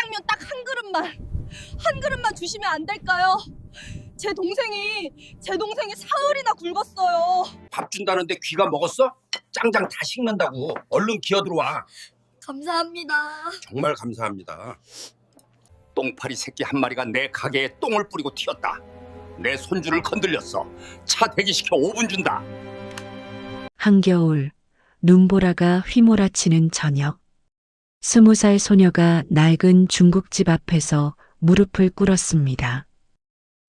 짜장면 딱 한 그릇만 주시면 안 될까요? 제 동생이 사흘이나 굶었어요. 밥 준다는데 귀가 먹었어? 짱짱 다 식는다고. 얼른 기어 들어와. 감사합니다. 정말 감사합니다. 똥파리 새끼 한 마리가 내 가게에 똥을 뿌리고 튀었다. 내 손주를 건들렸어. 차 대기시켜 5분 준다. 한겨울, 눈보라가 휘몰아치는 저녁. 20살 소녀가 낡은 중국집 앞에서 무릎을 꿇었습니다.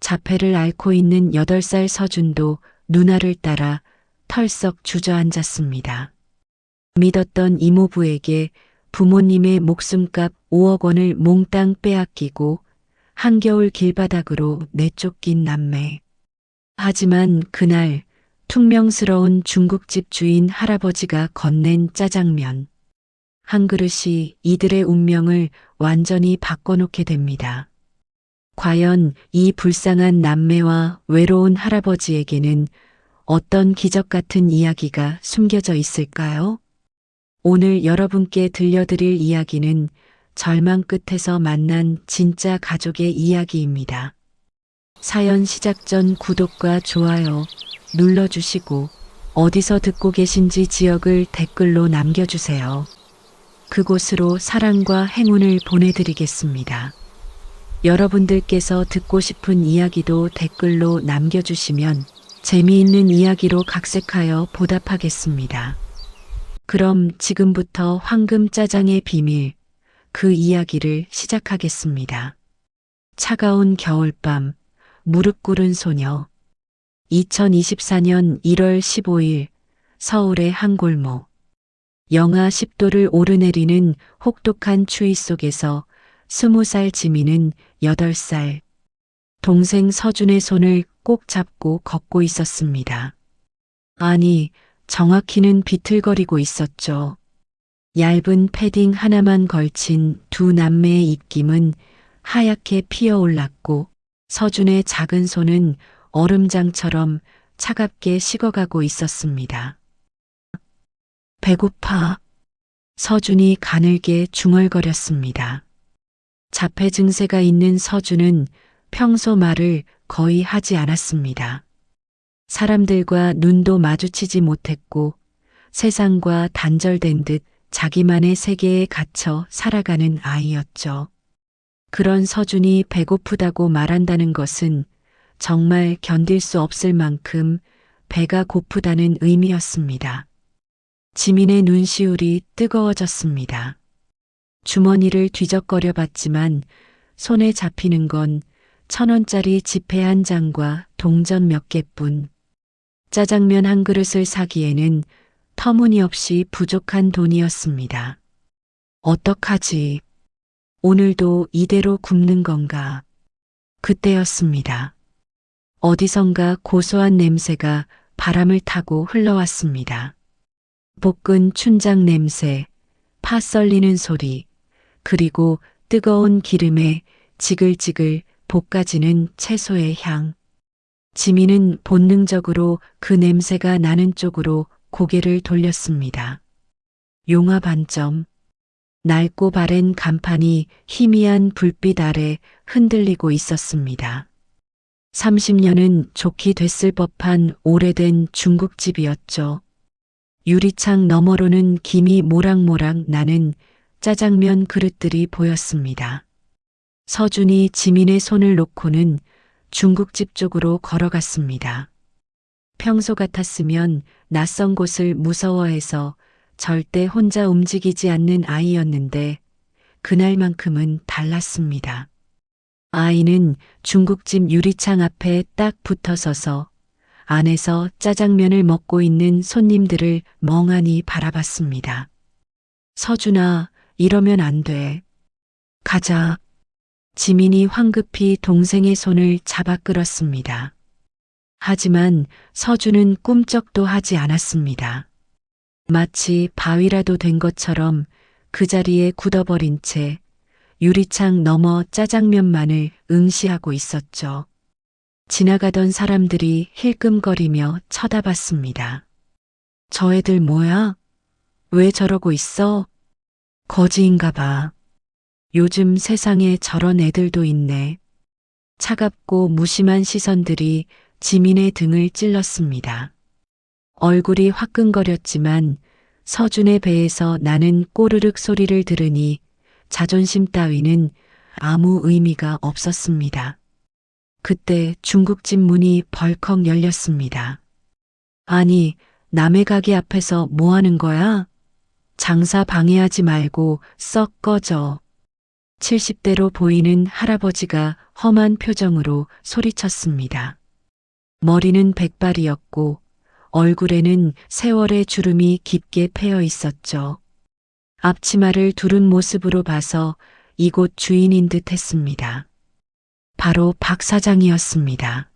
자폐를 앓고 있는 8살 서준도 누나를 따라 털썩 주저앉았습니다. 믿었던 이모부에게 부모님의 목숨값 5억 원을 몽땅 빼앗기고 한겨울 길바닥으로 내쫓긴 남매. 하지만 그날 퉁명스러운 중국집 주인 할아버지가 건넨 짜장면. 한 그릇이 이들의 운명을 완전히 바꿔놓게 됩니다. 과연 이 불쌍한 남매와 외로운 할아버지에게는 어떤 기적 같은 이야기가 숨겨져 있을까요? 오늘 여러분께 들려드릴 이야기는 절망 끝에서 만난 진짜 가족의 이야기입니다. 사연 시작 전 구독과 좋아요 눌러주시고 어디서 듣고 계신지 지역을 댓글로 남겨주세요. 그곳으로 사랑과 행운을 보내드리겠습니다. 여러분들께서 듣고 싶은 이야기도 댓글로 남겨주시면 재미있는 이야기로 각색하여 보답하겠습니다. 그럼 지금부터 황금 짜장의 비밀, 그 이야기를 시작하겠습니다. 차가운 겨울밤, 무릎 꿇은 소녀. 2024년 1월 15일, 서울의 한 골목. 영하 10도를 오르내리는 혹독한 추위 속에서 20살 지민은 8살, 동생 서준의 손을 꼭 잡고 걷고 있었습니다. 아니, 정확히는 비틀거리고 있었죠. 얇은 패딩 하나만 걸친 두 남매의 입김은 하얗게 피어올랐고 서준의 작은 손은 얼음장처럼 차갑게 식어가고 있었습니다. 배고파. 서준이 가늘게 중얼거렸습니다. 자폐 증세가 있는 서준은 평소 말을 거의 하지 않았습니다. 사람들과 눈도 마주치지 못했고 세상과 단절된 듯 자기만의 세계에 갇혀 살아가는 아이였죠. 그런 서준이 배고프다고 말한다는 것은 정말 견딜 수 없을 만큼 배가 고프다는 의미였습니다. 지민의 눈시울이 뜨거워졌습니다. 주머니를 뒤적거려 봤지만 손에 잡히는 건 1,000원짜리 지폐 한 장과 동전 몇 개뿐. 짜장면 한 그릇을 사기에는 터무니없이 부족한 돈이었습니다. 어떡하지? 오늘도 이대로 굶는 건가? 그때였습니다. 어디선가 고소한 냄새가 바람을 타고 흘러왔습니다. 볶은 춘장 냄새, 파 썰리는 소리, 그리고 뜨거운 기름에 지글지글 볶아지는 채소의 향. 지민은 본능적으로 그 냄새가 나는 쪽으로 고개를 돌렸습니다. 용화 반점. 낡고 바랜 간판이 희미한 불빛 아래 흔들리고 있었습니다. 30년은 좋게 됐을 법한 오래된 중국집이었죠. 유리창 너머로는 김이 모락모락 나는 짜장면 그릇들이 보였습니다. 서준이 지민의 손을 놓고는 중국집 쪽으로 걸어갔습니다. 평소 같았으면 낯선 곳을 무서워해서 절대 혼자 움직이지 않는 아이였는데 그날만큼은 달랐습니다. 아이는 중국집 유리창 앞에 딱 붙어서서 안에서 짜장면을 먹고 있는 손님들을 멍하니 바라봤습니다. 서준아, 이러면 안 돼. 가자. 지민이 황급히 동생의 손을 잡아 끌었습니다. 하지만 서준은 꿈쩍도 하지 않았습니다. 마치 바위라도 된 것처럼 그 자리에 굳어버린 채 유리창 너머 짜장면만을 응시하고 있었죠. 지나가던 사람들이 힐끔거리며 쳐다봤습니다. 저 애들 뭐야? 왜 저러고 있어? 거지인가 봐. 요즘 세상에 저런 애들도 있네. 차갑고 무심한 시선들이 지민의 등을 찔렀습니다. 얼굴이 화끈거렸지만 서준의 배에서 나는 꼬르륵 소리를 들으니 자존심 따위는 아무 의미가 없었습니다. 그때 중국집 문이 벌컥 열렸습니다. 아니, 남의 가게 앞에서 뭐 하는 거야? 장사 방해하지 말고 썩 꺼져. 70대로 보이는 할아버지가 험한 표정으로 소리쳤습니다. 머리는 백발이었고 얼굴에는 세월의 주름이 깊게 패여 있었죠. 앞치마를 두른 모습으로 봐서 이곳 주인인 듯 했습니다. 바로 박 사장이었습니다.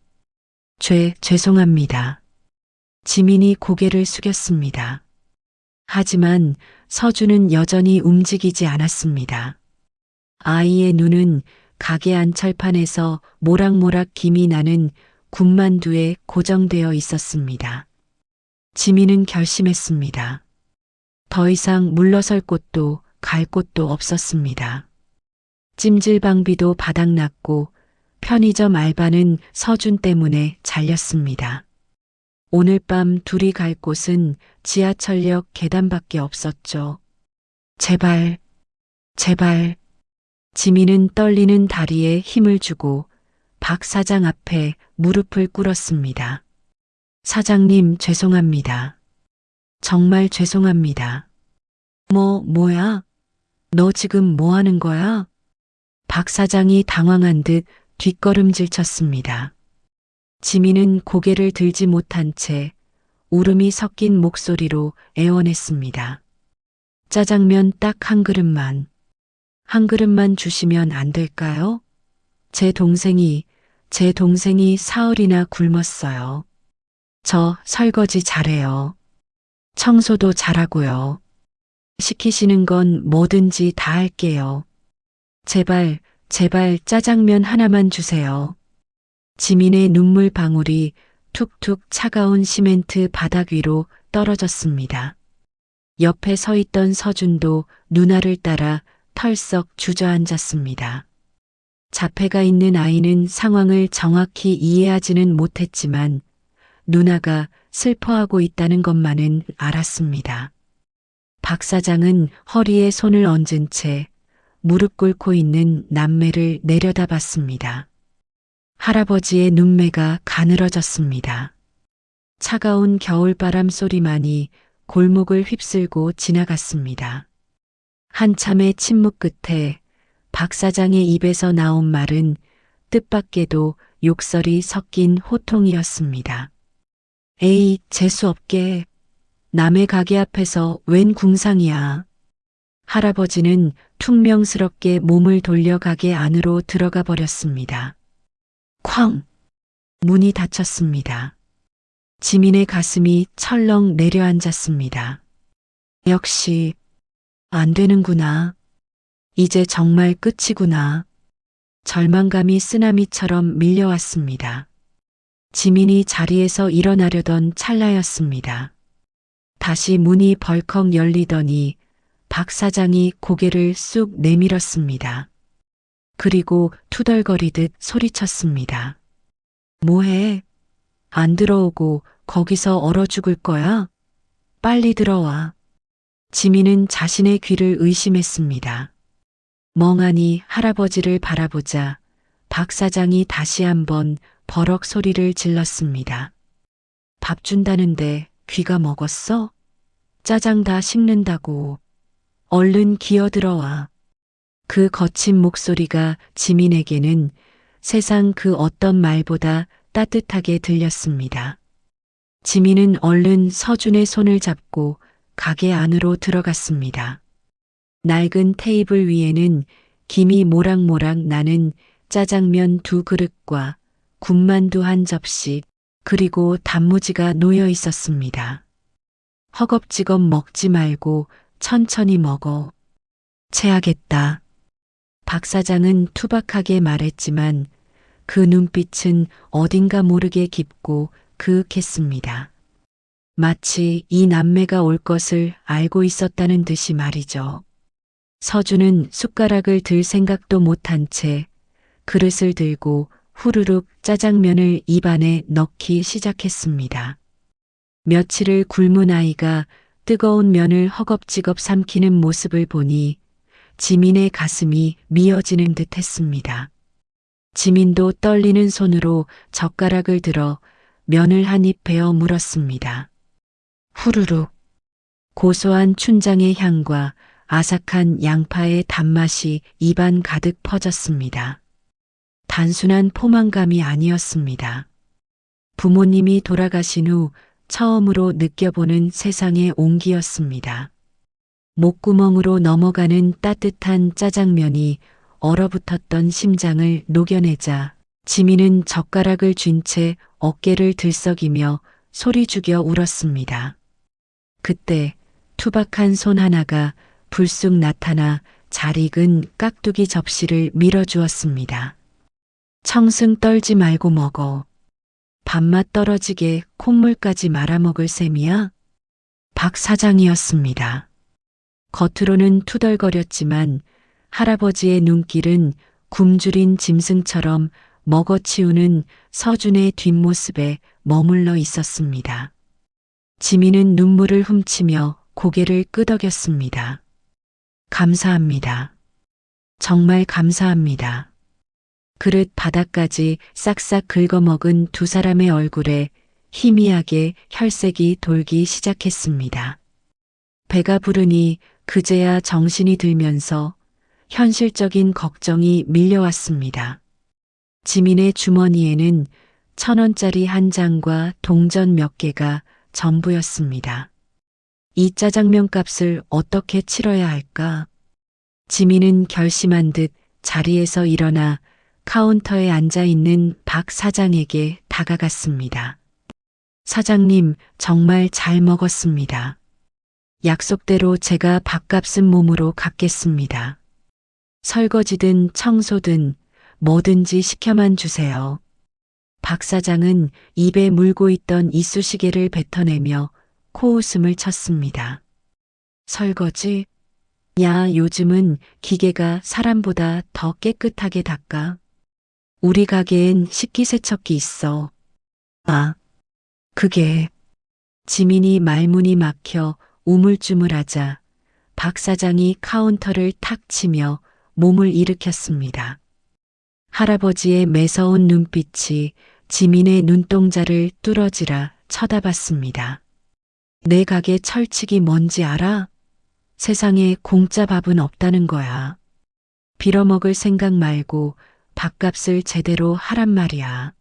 죄송합니다. 지민이 고개를 숙였습니다. 하지만 서준은 여전히 움직이지 않았습니다. 아이의 눈은 가게 안철판에서 모락모락 김이 나는 군만두에 고정되어 있었습니다. 지민은 결심했습니다. 더 이상 물러설 곳도 갈 곳도 없었습니다. 찜질방비도 바닥났고 편의점 알바는 서준 때문에 잘렸습니다. 오늘 밤 둘이 갈 곳은 지하철역 계단밖에 없었죠. 제발. 지민은 떨리는 다리에 힘을 주고 박 사장 앞에 무릎을 꿇었습니다. 사장님, 죄송합니다. 정말 죄송합니다. 뭐야? 너 지금 뭐 하는 거야? 박 사장이 당황한 듯 뒷걸음질 쳤습니다. 지민은 고개를 들지 못한 채 울음이 섞인 목소리로 애원했습니다. 짜장면 딱 한 그릇만 주시면 안 될까요? 제 동생이 사흘이나 굶었어요. 저 설거지 잘해요. 청소도 잘하고요. 시키시는 건 뭐든지 다 할게요. 제발 짜장면 하나만 주세요. 지민의 눈물 방울이 툭툭 차가운 시멘트 바닥 위로 떨어졌습니다. 옆에 서 있던 서준도 누나를 따라 털썩 주저앉았습니다. 자폐가 있는 아이는 상황을 정확히 이해하지는 못했지만 누나가 슬퍼하고 있다는 것만은 알았습니다. 박 사장은 허리에 손을 얹은 채 무릎 꿇고 있는 남매를 내려다봤습니다. 할아버지의 눈매가 가늘어졌습니다. 차가운 겨울바람 소리만이 골목을 휩쓸고 지나갔습니다. 한참의 침묵 끝에 박 사장의 입에서 나온 말은 뜻밖에도 욕설이 섞인 호통이었습니다. 에이, 재수없게. 남의 가게 앞에서 웬 궁상이야. 할아버지는 퉁명스럽게 몸을 돌려 가게 안으로 들어가 버렸습니다. 쾅! 문이 닫혔습니다. 지민의 가슴이 철렁 내려앉았습니다. 역시 안 되는구나. 이제 정말 끝이구나. 절망감이 쓰나미처럼 밀려왔습니다. 지민이 자리에서 일어나려던 찰나였습니다. 다시 문이 벌컥 열리더니 박 사장이 고개를 쑥 내밀었습니다. 그리고 투덜거리듯 소리쳤습니다. 뭐해? 안 들어오고 거기서 얼어 죽을 거야? 빨리 들어와. 지민은 자신의 귀를 의심했습니다. 멍하니 할아버지를 바라보자 박 사장이 다시 한번 버럭 소리를 질렀습니다. 밥 준다는데 귀가 먹었어? 짜장 다 식는다고. 얼른 기어 들어와. 그 거친 목소리가 지민에게는 세상 그 어떤 말보다 따뜻하게 들렸습니다. 지민은 얼른 서준의 손을 잡고 가게 안으로 들어갔습니다. 낡은 테이블 위에는 김이 모락모락 나는 짜장면 2그릇과 군만두 1접시 그리고 단무지가 놓여 있었습니다. 허겁지겁 먹지 말고 천천히 먹어. 체하겠다. 박 사장은 투박하게 말했지만 그 눈빛은 어딘가 모르게 깊고 그윽했습니다. 마치 이 남매가 올 것을 알고 있었다는 듯이 말이죠. 서준은 숟가락을 들 생각도 못한 채 그릇을 들고 후루룩 짜장면을 입안에 넣기 시작했습니다. 며칠을 굶은 아이가 뜨거운 면을 허겁지겁 삼키는 모습을 보니 지민의 가슴이 미어지는 듯 했습니다. 지민도 떨리는 손으로 젓가락을 들어 면을 한 입 베어 물었습니다. 후루룩. 고소한 춘장의 향과 아삭한 양파의 단맛이 입안 가득 퍼졌습니다. 단순한 포만감이 아니었습니다. 부모님이 돌아가신 후 처음으로 느껴보는 세상의 온기였습니다. 목구멍으로 넘어가는 따뜻한 짜장면이 얼어붙었던 심장을 녹여내자 지민은 젓가락을 쥔 채 어깨를 들썩이며 소리 죽여 울었습니다. 그때 투박한 손 하나가 불쑥 나타나 잘 익은 깍두기 접시를 밀어주었습니다. 청승 떨지 말고 먹어. 밥맛 떨어지게 콧물까지 말아먹을 셈이야? 박 사장이었습니다. 겉으로는 투덜거렸지만 할아버지의 눈길은 굶주린 짐승처럼 먹어치우는 서준의 뒷모습에 머물러 있었습니다. 지민은 눈물을 훔치며 고개를 끄덕였습니다. 감사합니다. 정말 감사합니다. 그릇 바닥까지 싹싹 긁어먹은 두 사람의 얼굴에 희미하게 혈색이 돌기 시작했습니다. 배가 부르니 그제야 정신이 들면서 현실적인 걱정이 밀려왔습니다. 지민의 주머니에는 1,000원짜리 한 장과 동전 몇 개가 전부였습니다. 이 짜장면 값을 어떻게 치러야 할까? 지민은 결심한 듯 자리에서 일어나 카운터에 앉아 있는 박 사장에게 다가갔습니다. 사장님, 정말 잘 먹었습니다. 약속대로 제가 밥값은 몸으로 갚겠습니다. 설거지든 청소든 뭐든지 시켜만 주세요. 박 사장은 입에 물고 있던 이쑤시개를 뱉어내며 코웃음을 쳤습니다. 설거지? 야, 요즘은 기계가 사람보다 더 깨끗하게 닦아. 우리 가게엔 식기세척기 있어. 아, 그게. 지민이 말문이 막혀 우물쭈물하자 박 사장이 카운터를 탁 치며 몸을 일으켰습니다. 할아버지의 매서운 눈빛이 지민의 눈동자를 뚫어지라 쳐다봤습니다. 내 가게 철칙이 뭔지 알아? 세상에 공짜 밥은 없다는 거야. 빌어먹을 생각 말고 밥값을 제대로 하란 말이야.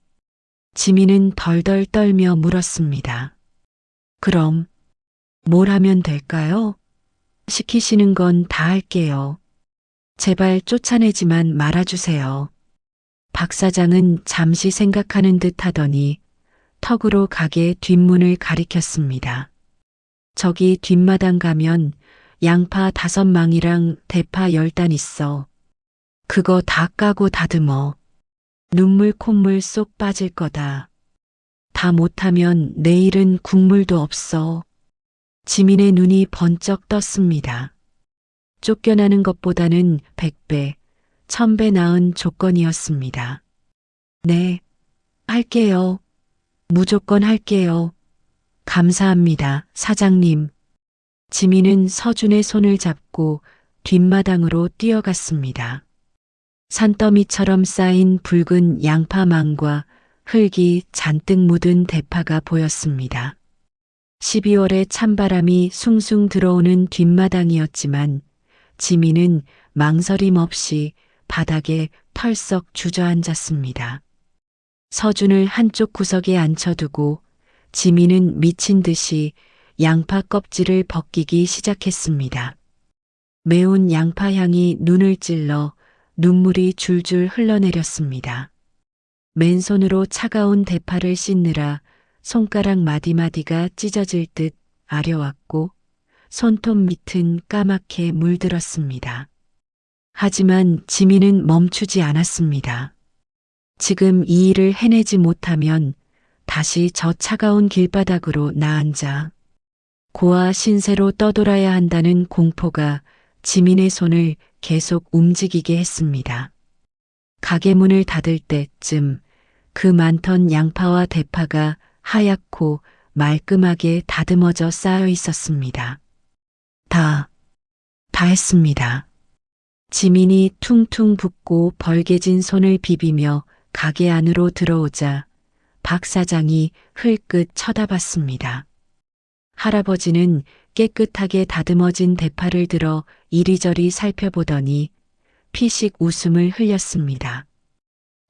지민은 덜덜 떨며 물었습니다. 그럼 뭘 하면 될까요? 시키시는 건 다 할게요. 제발 쫓아내지만 말아주세요. 박 사장은 잠시 생각하는 듯 하더니 턱으로 가게 뒷문을 가리켰습니다. 저기 뒷마당 가면 양파 5망이랑 대파 10단 있어. 그거 다 까고 다듬어. 눈물 콧물 쏙 빠질 거다. 다 못하면 내일은 국물도 없어. 지민의 눈이 번쩍 떴습니다. 쫓겨나는 것보다는 100배, 1000배 나은 조건이었습니다. 네, 할게요. 무조건 할게요. 감사합니다, 사장님. 지민은 서준의 손을 잡고 뒷마당으로 뛰어갔습니다. 산더미처럼 쌓인 붉은 양파망과 흙이 잔뜩 묻은 대파가 보였습니다. 12월의 찬바람이 숭숭 들어오는 뒷마당이었지만 지민은 망설임 없이 바닥에 털썩 주저앉았습니다. 서준을 한쪽 구석에 앉혀두고 지민은 미친 듯이 양파 껍질을 벗기기 시작했습니다. 매운 양파 향이 눈을 찔러 눈물이 줄줄 흘러내렸습니다. 맨손으로 차가운 대파를 씻느라 손가락 마디마디가 찢어질 듯 아려왔고 손톱 밑은 까맣게 물들었습니다. 하지만 지민은 멈추지 않았습니다. 지금 이 일을 해내지 못하면 다시 저 차가운 길바닥으로 나앉아 고아 신세로 떠돌아야 한다는 공포가 지민의 손을 계속 움직이게 했습니다. 가게 문을 닫을 때쯤 그 많던 양파와 대파가 하얗고 말끔하게 다듬어져 쌓여 있었습니다. 다 했습니다. 지민이 퉁퉁 붓고 벌개진 손을 비비며 가게 안으로 들어오자 박 사장이 흘끗 쳐다봤습니다. 할아버지는 깨끗하게 다듬어진 대파를 들어 이리저리 살펴보더니 피식 웃음을 흘렸습니다.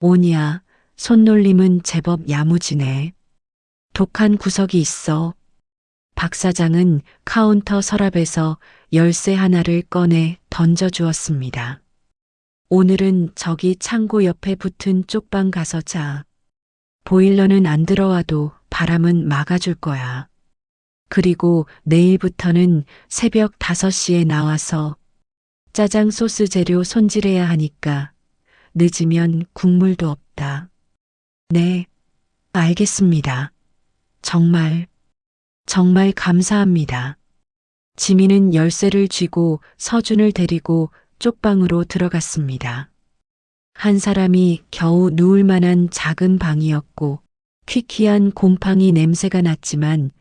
오냐, 손놀림은 제법 야무지네. 독한 구석이 있어. 박 사장은 카운터 서랍에서 열쇠 하나를 꺼내 던져주었습니다. 오늘은 저기 창고 옆에 붙은 쪽방 가서 자. 보일러는 안 들어와도 바람은 막아줄 거야. 그리고 내일부터는 새벽 5시에 나와서 짜장 소스 재료 손질해야 하니까 늦으면 국물도 없다. 네, 알겠습니다. 정말 감사합니다. 지민은 열쇠를 쥐고 서준을 데리고 쪽방으로 들어갔습니다. 한 사람이 겨우 누울 만한 작은 방이었고 퀴퀴한 곰팡이 냄새가 났지만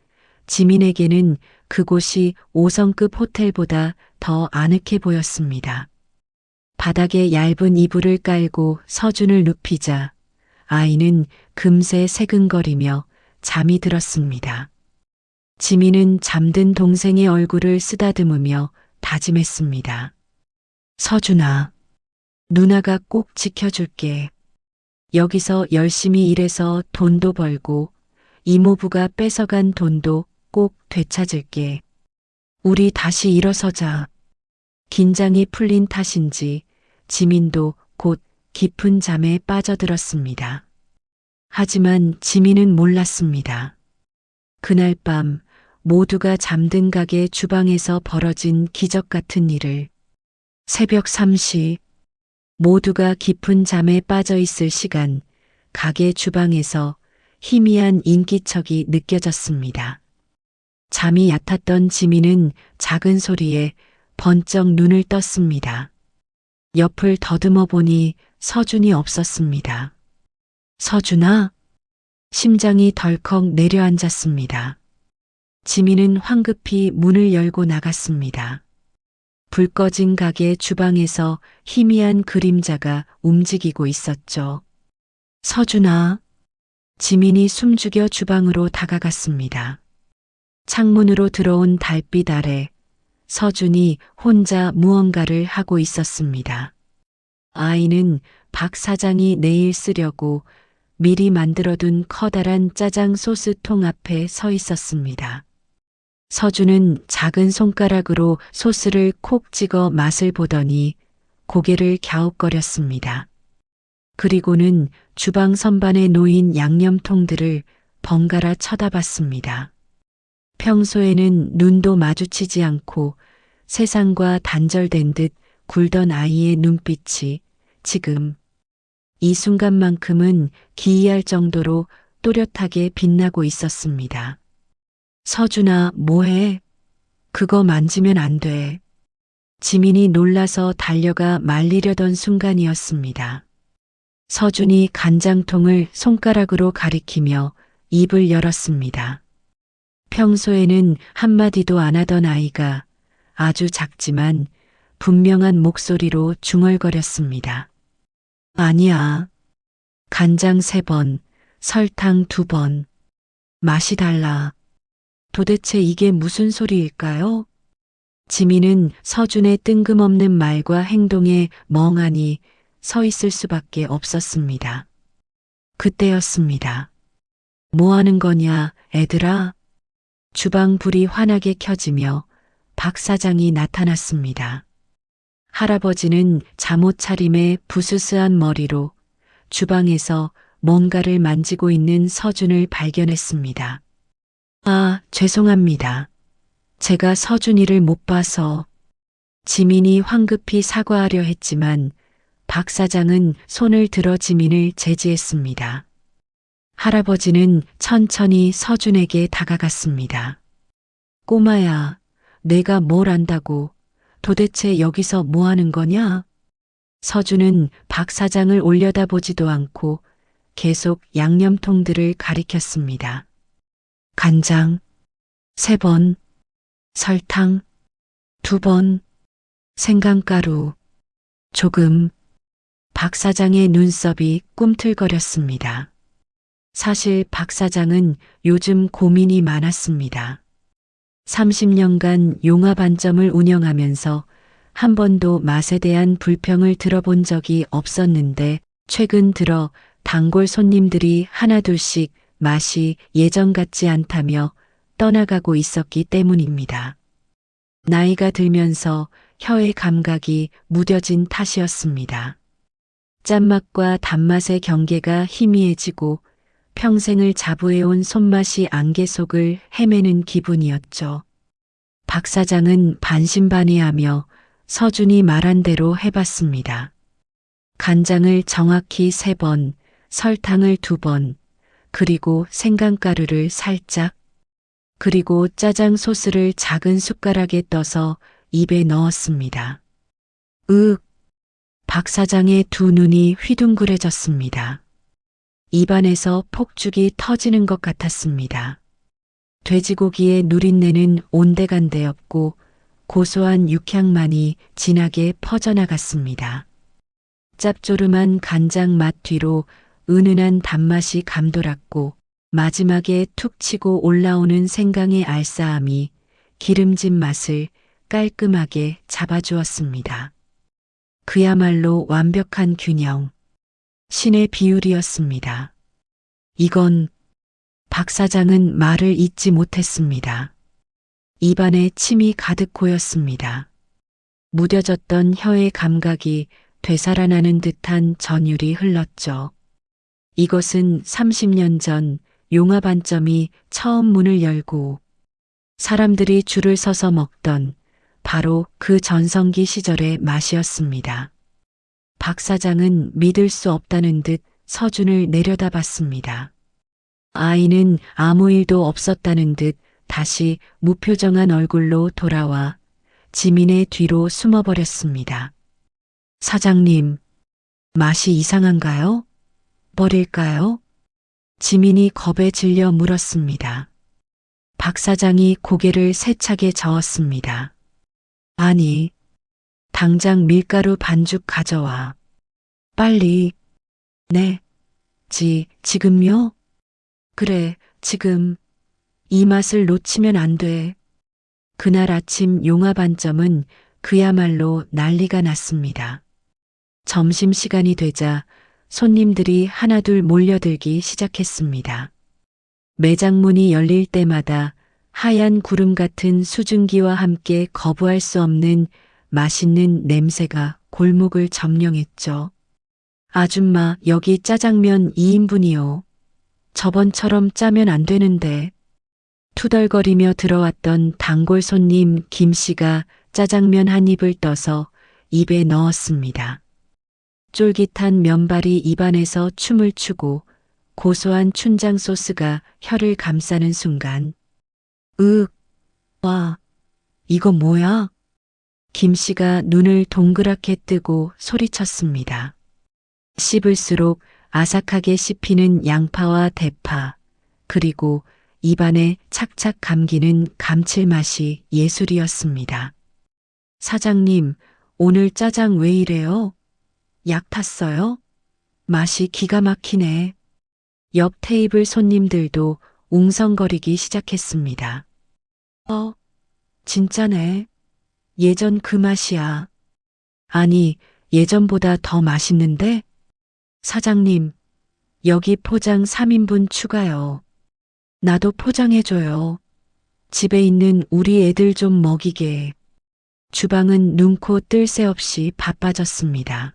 지민에게는 그곳이 5성급 호텔보다 더 아늑해 보였습니다. 바닥에 얇은 이불을 깔고 서준을 눕히자 아이는 금세 새근거리며 잠이 들었습니다. 지민은 잠든 동생의 얼굴을 쓰다듬으며 다짐했습니다. 서준아, 누나가 꼭 지켜줄게. 여기서 열심히 일해서 돈도 벌고 이모부가 뺏어간 돈도 꼭 되찾을게. 우리 다시 일어서자. 긴장이 풀린 탓인지 지민도 곧 깊은 잠에 빠져들었습니다. 하지만 지민은 몰랐습니다. 그날 밤 모두가 잠든 가게 주방에서 벌어진 기적 같은 일을 새벽 3시 모두가 깊은 잠에 빠져 있을 시간 가게 주방에서 희미한 인기척이 느껴졌습니다. 잠이 얕았던 지민은 작은 소리에 번쩍 눈을 떴습니다. 옆을 더듬어 보니 서준이 없었습니다. 서준아? 심장이 덜컥 내려앉았습니다. 지민은 황급히 문을 열고 나갔습니다. 불 꺼진 가게 주방에서 희미한 그림자가 움직이고 있었죠. 서준아. 지민이 숨죽여 주방으로 다가갔습니다. 창문으로 들어온 달빛 아래 서준이 혼자 무언가를 하고 있었습니다. 아이는 박 사장이 내일 쓰려고 미리 만들어둔 커다란 짜장 소스통 앞에 서 있었습니다. 서준은 작은 손가락으로 소스를 콕 찍어 맛을 보더니 고개를 갸웃거렸습니다. 그리고는 주방 선반에 놓인 양념통들을 번갈아 쳐다봤습니다. 평소에는 눈도 마주치지 않고 세상과 단절된 듯 굴던 아이의 눈빛이 지금 이 순간만큼은 기이할 정도로 또렷하게 빛나고 있었습니다. 서준아, 뭐해? 그거 만지면 안 돼. 지민이 놀라서 달려가 말리려던 순간이었습니다. 서준이 간장통을 손가락으로 가리키며 입을 열었습니다. 평소에는 한마디도 안 하던 아이가 아주 작지만 분명한 목소리로 중얼거렸습니다. 아니야. 간장 3번, 설탕 2번. 맛이 달라. 도대체 이게 무슨 소리일까요? 지민은 서준의 뜬금없는 말과 행동에 멍하니 서 있을 수밖에 없었습니다. 그때였습니다. 뭐 하는 거냐, 애들아? 주방 불이 환하게 켜지며 박 사장이 나타났습니다. 할아버지는 잠옷 차림에 부스스한 머리로 주방에서 뭔가를 만지고 있는 서준을 발견했습니다. 아, 죄송합니다. 제가 서준이를 못 봐서. 지민이 황급히 사과하려 했지만 박 사장은 손을 들어 지민을 제지했습니다. 할아버지는 천천히 서준에게 다가갔습니다. 꼬마야, 내가 뭘 안다고. 도대체 여기서 뭐 하는 거냐? 서준은 박 사장을 올려다보지도 않고 계속 양념통들을 가리켰습니다. 간장 3번, 설탕 2번, 생강가루 조금. 박 사장의 눈썹이 꿈틀거렸습니다. 사실 박 사장은 요즘 고민이 많았습니다. 30년간 용화반점을 운영하면서 한 번도 맛에 대한 불평을 들어본 적이 없었는데 최근 들어 단골 손님들이 하나둘씩 맛이 예전 같지 않다며 떠나가고 있었기 때문입니다. 나이가 들면서 혀의 감각이 무뎌진 탓이었습니다. 짠맛과 단맛의 경계가 희미해지고 평생을 자부해온 손맛이 안개 속을 헤매는 기분이었죠. 박 사장은 반신반의하며 서준이 말한 대로 해봤습니다. 간장을 정확히 3번, 설탕을 2번, 그리고 생강가루를 살짝, 그리고 짜장 소스를 작은 숟가락에 떠서 입에 넣었습니다. 박 사장의 두 눈이 휘둥그레졌습니다. 입안에서 폭죽이 터지는 것 같았습니다. 돼지고기의 누린내는 온데간데였고 고소한 육향만이 진하게 퍼져나갔습니다. 짭조름한 간장 맛 뒤로 은은한 단맛이 감돌았고 마지막에 툭 치고 올라오는 생강의 알싸함이 기름진 맛을 깔끔하게 잡아주었습니다. 그야말로 완벽한 균형, 신의 비율이었습니다. 이건 박 사장은 말을 잇지 못했습니다. 입안에 침이 가득 고였습니다. 무뎌졌던 혀의 감각이 되살아나는 듯한 전율이 흘렀죠. 이것은 30년 전 용화반점이 처음 문을 열고 사람들이 줄을 서서 먹던 바로 그 전성기 시절의 맛이었습니다. 박 사장은 믿을 수 없다는 듯 서준을 내려다봤습니다. 아이는 아무 일도 없었다는 듯 다시 무표정한 얼굴로 돌아와 지민의 뒤로 숨어버렸습니다. 사장님, 맛이 이상한가요? 버릴까요? 지민이 겁에 질려 물었습니다. 박 사장이 고개를 세차게 저었습니다. 아니, 당장 밀가루 반죽 가져와. 빨리. 네. 지금요? 그래, 지금. 이 맛을 놓치면 안 돼. 그날 아침 용화반점은 그야말로 난리가 났습니다. 점심시간이 되자 손님들이 하나둘 몰려들기 시작했습니다. 매장 문이 열릴 때마다 하얀 구름 같은 수증기와 함께 거부할 수 없는 맛있는 냄새가 골목을 점령했죠. 아줌마, 여기 짜장면 2인분이요. 저번처럼 짜면 안 되는데. 투덜거리며 들어왔던 단골 손님 김 씨가 짜장면 한 입을 떠서 입에 넣었습니다. 쫄깃한 면발이 입안에서 춤을 추고 고소한 춘장 소스가 혀를 감싸는 순간 와, 이거 뭐야? 김 씨가 눈을 동그랗게 뜨고 소리쳤습니다. 씹을수록 아삭하게 씹히는 양파와 대파, 그리고 입안에 착착 감기는 감칠맛이 예술이었습니다. 사장님, 오늘 짜장 왜 이래요? 약 탔어요? 맛이 기가 막히네. 옆 테이블 손님들도 웅성거리기 시작했습니다. 진짜네. 예전 그 맛이야. 아니, 예전보다 더 맛있는데? 사장님, 여기 포장 3인분 추가요. 나도 포장해줘요. 집에 있는 우리 애들 좀 먹이게. 주방은 눈코 뜰 새 없이 바빠졌습니다.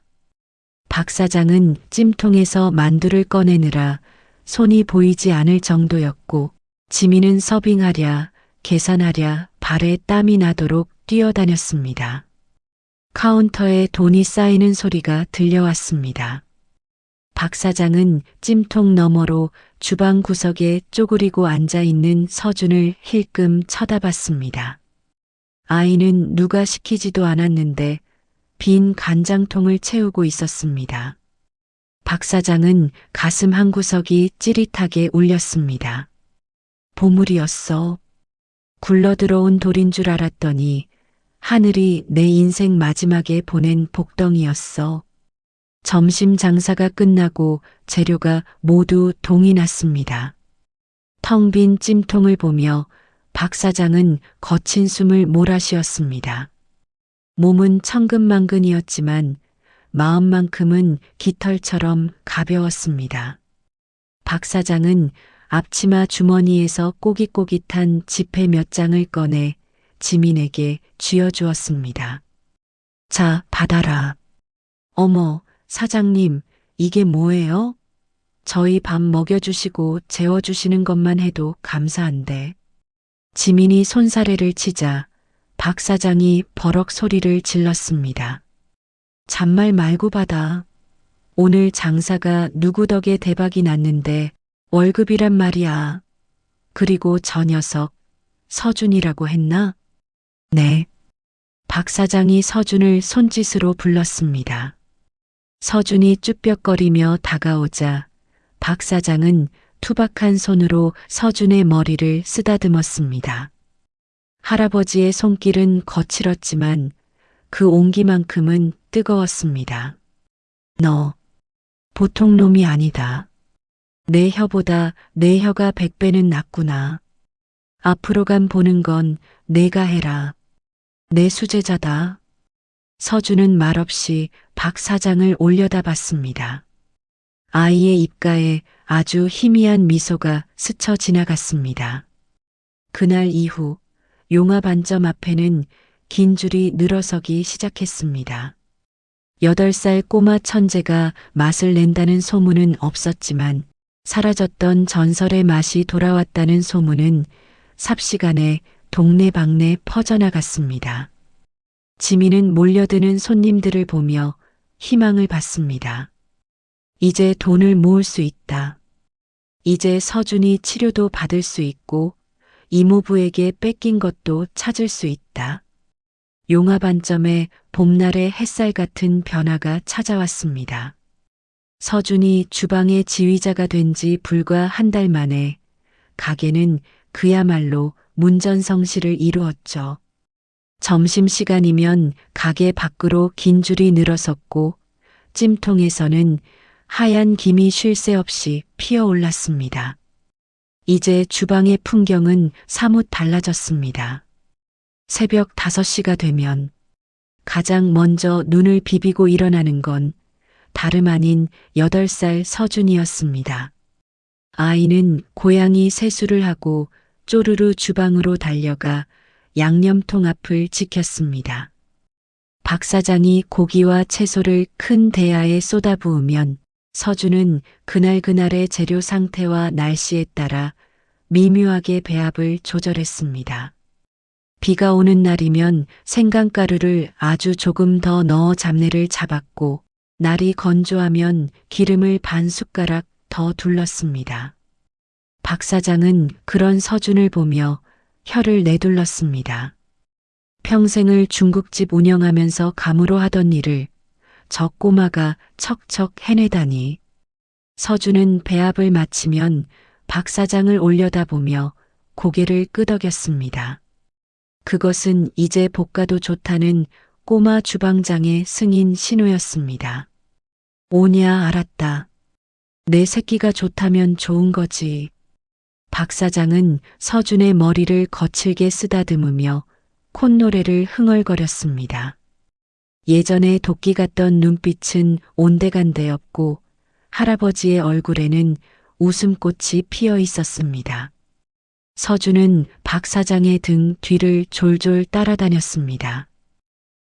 박 사장은 찜통에서 만두를 꺼내느라 손이 보이지 않을 정도였고 지민은 서빙하랴 계산하랴 발에 땀이 나도록 뛰어다녔습니다. 카운터에 돈이 쌓이는 소리가 들려왔습니다. 박 사장은 찜통 너머로 주방 구석에 쪼그리고 앉아있는 서준을 힐끔 쳐다봤습니다. 아이는 누가 시키지도 않았는데 빈 간장통을 채우고 있었습니다. 박 사장은 가슴 한구석이 찌릿하게 울렸습니다. 보물이었어. 굴러들어온 돌인 줄 알았더니 하늘이 내 인생 마지막에 보낸 복덩이였어. 점심 장사가 끝나고 재료가 모두 동이 났습니다. 텅 빈 찜통을 보며 박 사장은 거친 숨을 몰아쉬었습니다. 몸은 천근만근이었지만 마음만큼은 깃털처럼 가벼웠습니다. 박 사장은 앞치마 주머니에서 꼬깃꼬깃한 지폐 몇 장을 꺼내 지민에게 쥐어주었습니다. 자, 받아라. 어머, 사장님, 이게 뭐예요? 저희 밥 먹여주시고 재워주시는 것만 해도 감사한데. 지민이 손사래를 치자 박 사장이 버럭 소리를 질렀습니다. 잔말 말고 받아. 오늘 장사가 누구 덕에 대박이 났는데 월급이란 말이야. 그리고 저 녀석 서준이라고 했나? 네. 박 사장이 서준을 손짓으로 불렀습니다. 서준이 쭈뼛거리며 다가오자 박 사장은 투박한 손으로 서준의 머리를 쓰다듬었습니다. 할아버지의 손길은 거칠었지만 그 온기만큼은 뜨거웠습니다. 너 보통 놈이 아니다. 내 혀보다 내 혀가 100배는 낫구나. 앞으로간 보는 건 내가 해라. 내 수제자다. 서준은 말없이 박 사장을 올려다봤습니다. 아이의 입가에 아주 희미한 미소가 스쳐 지나갔습니다. 그날 이후 용화반점 앞에는 긴 줄이 늘어서기 시작했습니다. 8살 꼬마 천재가 맛을 낸다는 소문은 없었지만 사라졌던 전설의 맛이 돌아왔다는 소문은 삽시간에 동네방네 퍼져나갔습니다. 지민은 몰려드는 손님들을 보며 희망을 받습니다. 이제 돈을 모을 수 있다. 이제 서준이 치료도 받을 수 있고 이모부에게 뺏긴 것도 찾을 수 있다. 용화반점에 봄날의 햇살 같은 변화가 찾아왔습니다. 서준이 주방의 지휘자가 된 지 불과 한 달 만에 가게는 그야말로 문전성시를 이루었죠. 점심시간이면 가게 밖으로 긴 줄이 늘어섰고 찜통에서는 하얀 김이 쉴 새 없이 피어올랐습니다. 이제 주방의 풍경은 사뭇 달라졌습니다. 새벽 5시가 되면 가장 먼저 눈을 비비고 일어나는 건 다름 아닌 8살 서준이었습니다. 아이는 고양이 세수를 하고 쪼르르 주방으로 달려가 양념통 앞을 지켰습니다. 박 사장이 고기와 채소를 큰 대야에 쏟아부으면 서준은 그날그날의 재료 상태와 날씨에 따라 미묘하게 배합을 조절했습니다. 비가 오는 날이면 생강가루를 아주 조금 더 넣어 잡내를 잡았고 날이 건조하면 기름을 반 숟가락 더 둘렀습니다. 박 사장은 그런 서준을 보며 혀를 내둘렀습니다. 평생을 중국집 운영하면서 감으로 하던 일을 저 꼬마가 척척 해내다니. 서준은 배합을 마치면 박 사장을 올려다보며 고개를 끄덕였습니다. 그것은 이제 볶아도 좋다는 꼬마 주방장의 승인 신호였습니다. 오냐 알았다. 내 새끼가 좋다면 좋은 거지. 박 사장은 서준의 머리를 거칠게 쓰다듬으며 콧노래를 흥얼거렸습니다. 예전에 도끼 같던 눈빛은 온데간데 없고 할아버지의 얼굴에는 웃음꽃이 피어 있었습니다. 서준은 박 사장의 등 뒤를 졸졸 따라다녔습니다.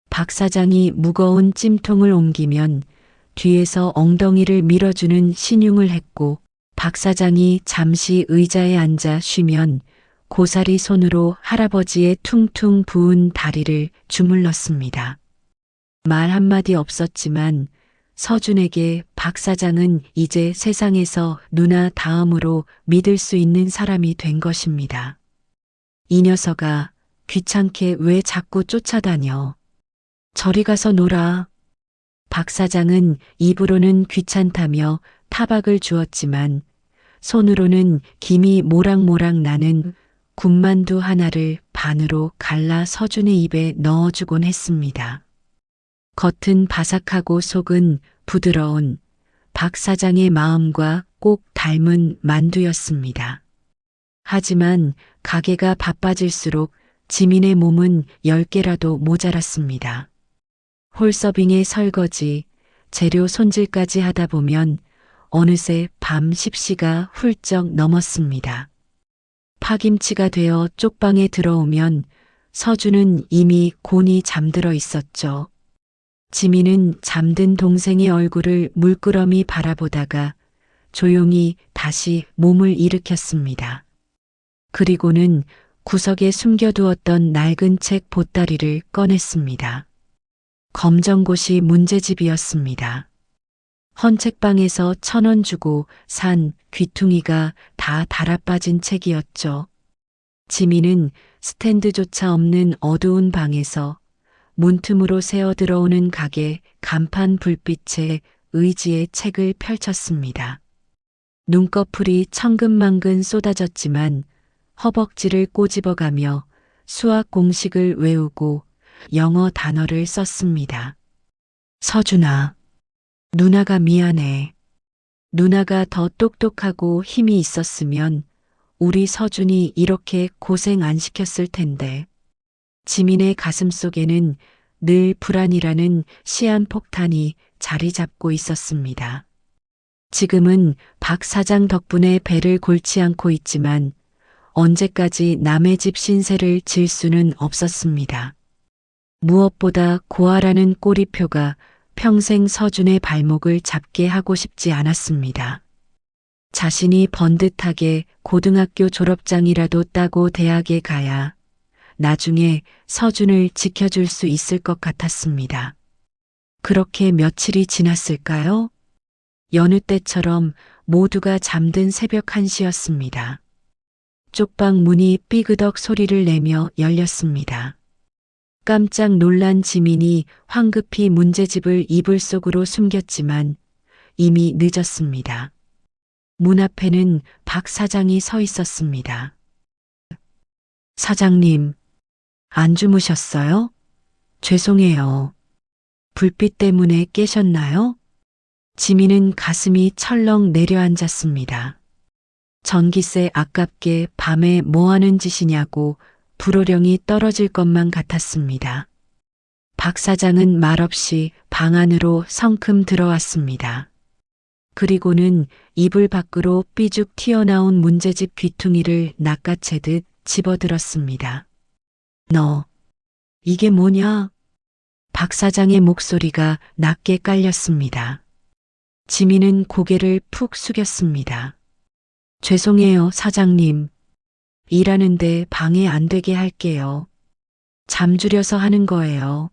박 사장이 무거운 찜통을 옮기면 뒤에서 엉덩이를 밀어주는 신용을 했고 박 사장이 잠시 의자에 앉아 쉬면 고사리 손으로 할아버지의 퉁퉁 부은 다리를 주물렀습니다. 말 한마디 없었지만 서준에게 박 사장은 이제 세상에서 누나 다음으로 믿을 수 있는 사람이 된 것입니다. 이 녀석아, 귀찮게 왜 자꾸 쫓아다녀? 저리 가서 놀아. 박 사장은 입으로는 귀찮다며 타박을 주었지만 손으로는 김이 모락모락 나는 군만두 하나를 반으로 갈라 서준의 입에 넣어주곤 했습니다. 겉은 바삭하고 속은 부드러운 박 사장의 마음과 꼭 닮은 만두였습니다. 하지만 가게가 바빠질수록 지민의 몸은 10개라도 모자랐습니다. 홀서빙의 설거지, 재료 손질까지 하다 보면 어느새 밤 10시가 훌쩍 넘었습니다. 파김치가 되어 쪽방에 들어오면 서준은 이미 곤히 잠들어 있었죠. 지민은 잠든 동생의 얼굴을 물끄러미 바라보다가 조용히 다시 몸을 일으켰습니다. 그리고는 구석에 숨겨두었던 낡은 책 보따리를 꺼냈습니다. 검정고시 문제집이었습니다. 헌책방에서 1,000원 주고 산 귀퉁이가 다 달아빠진 책이었죠. 지민은 스탠드조차 없는 어두운 방에서 문틈으로 새어 들어오는 가게 간판 불빛에 의지의 책을 펼쳤습니다. 눈꺼풀이 천근만근 쏟아졌지만 허벅지를 꼬집어가며 수학 공식을 외우고 영어 단어를 썼습니다. 서준아, 누나가 미안해. 누나가 더 똑똑하고 힘이 있었으면 우리 서준이 이렇게 고생 안 시켰을 텐데. 지민의 가슴 속에는 늘 불안이라는 시한폭탄이 자리 잡고 있었습니다. 지금은 박 사장 덕분에 배를 골치 않고 있지만 언제까지 남의 집 신세를 질 수는 없었습니다. 무엇보다 고아라는 꼬리표가 평생 서준의 발목을 잡게 하고 싶지 않았습니다. 자신이 번듯하게 고등학교 졸업장이라도 따고 대학에 가야 나중에 서준을 지켜줄 수 있을 것 같았습니다. 그렇게 며칠이 지났을까요? 여느 때처럼 모두가 잠든 새벽 1시였습니다. 쪽방 문이 삐그덕 소리를 내며 열렸습니다. 깜짝 놀란 지민이 황급히 문제집을 이불 속으로 숨겼지만 이미 늦었습니다. 문 앞에는 박 사장이 서 있었습니다. 사장님, 안 주무셨어요? 죄송해요. 불빛 때문에 깨셨나요? 지민은 가슴이 철렁 내려앉았습니다. 전기세 아깝게 밤에 뭐하는 짓이냐고 불호령이 떨어질 것만 같았습니다. 박 사장은 말없이 방 안으로 성큼 들어왔습니다. 그리고는 이불 밖으로 삐죽 튀어나온 문제집 귀퉁이를 낚아채듯 집어들었습니다. 너, 이게 뭐냐? 박 사장의 목소리가 낮게 깔렸습니다. 지민은 고개를 푹 숙였습니다. 죄송해요, 사장님. 일하는데 방해 안 되게 할게요. 잠주려서 하는 거예요.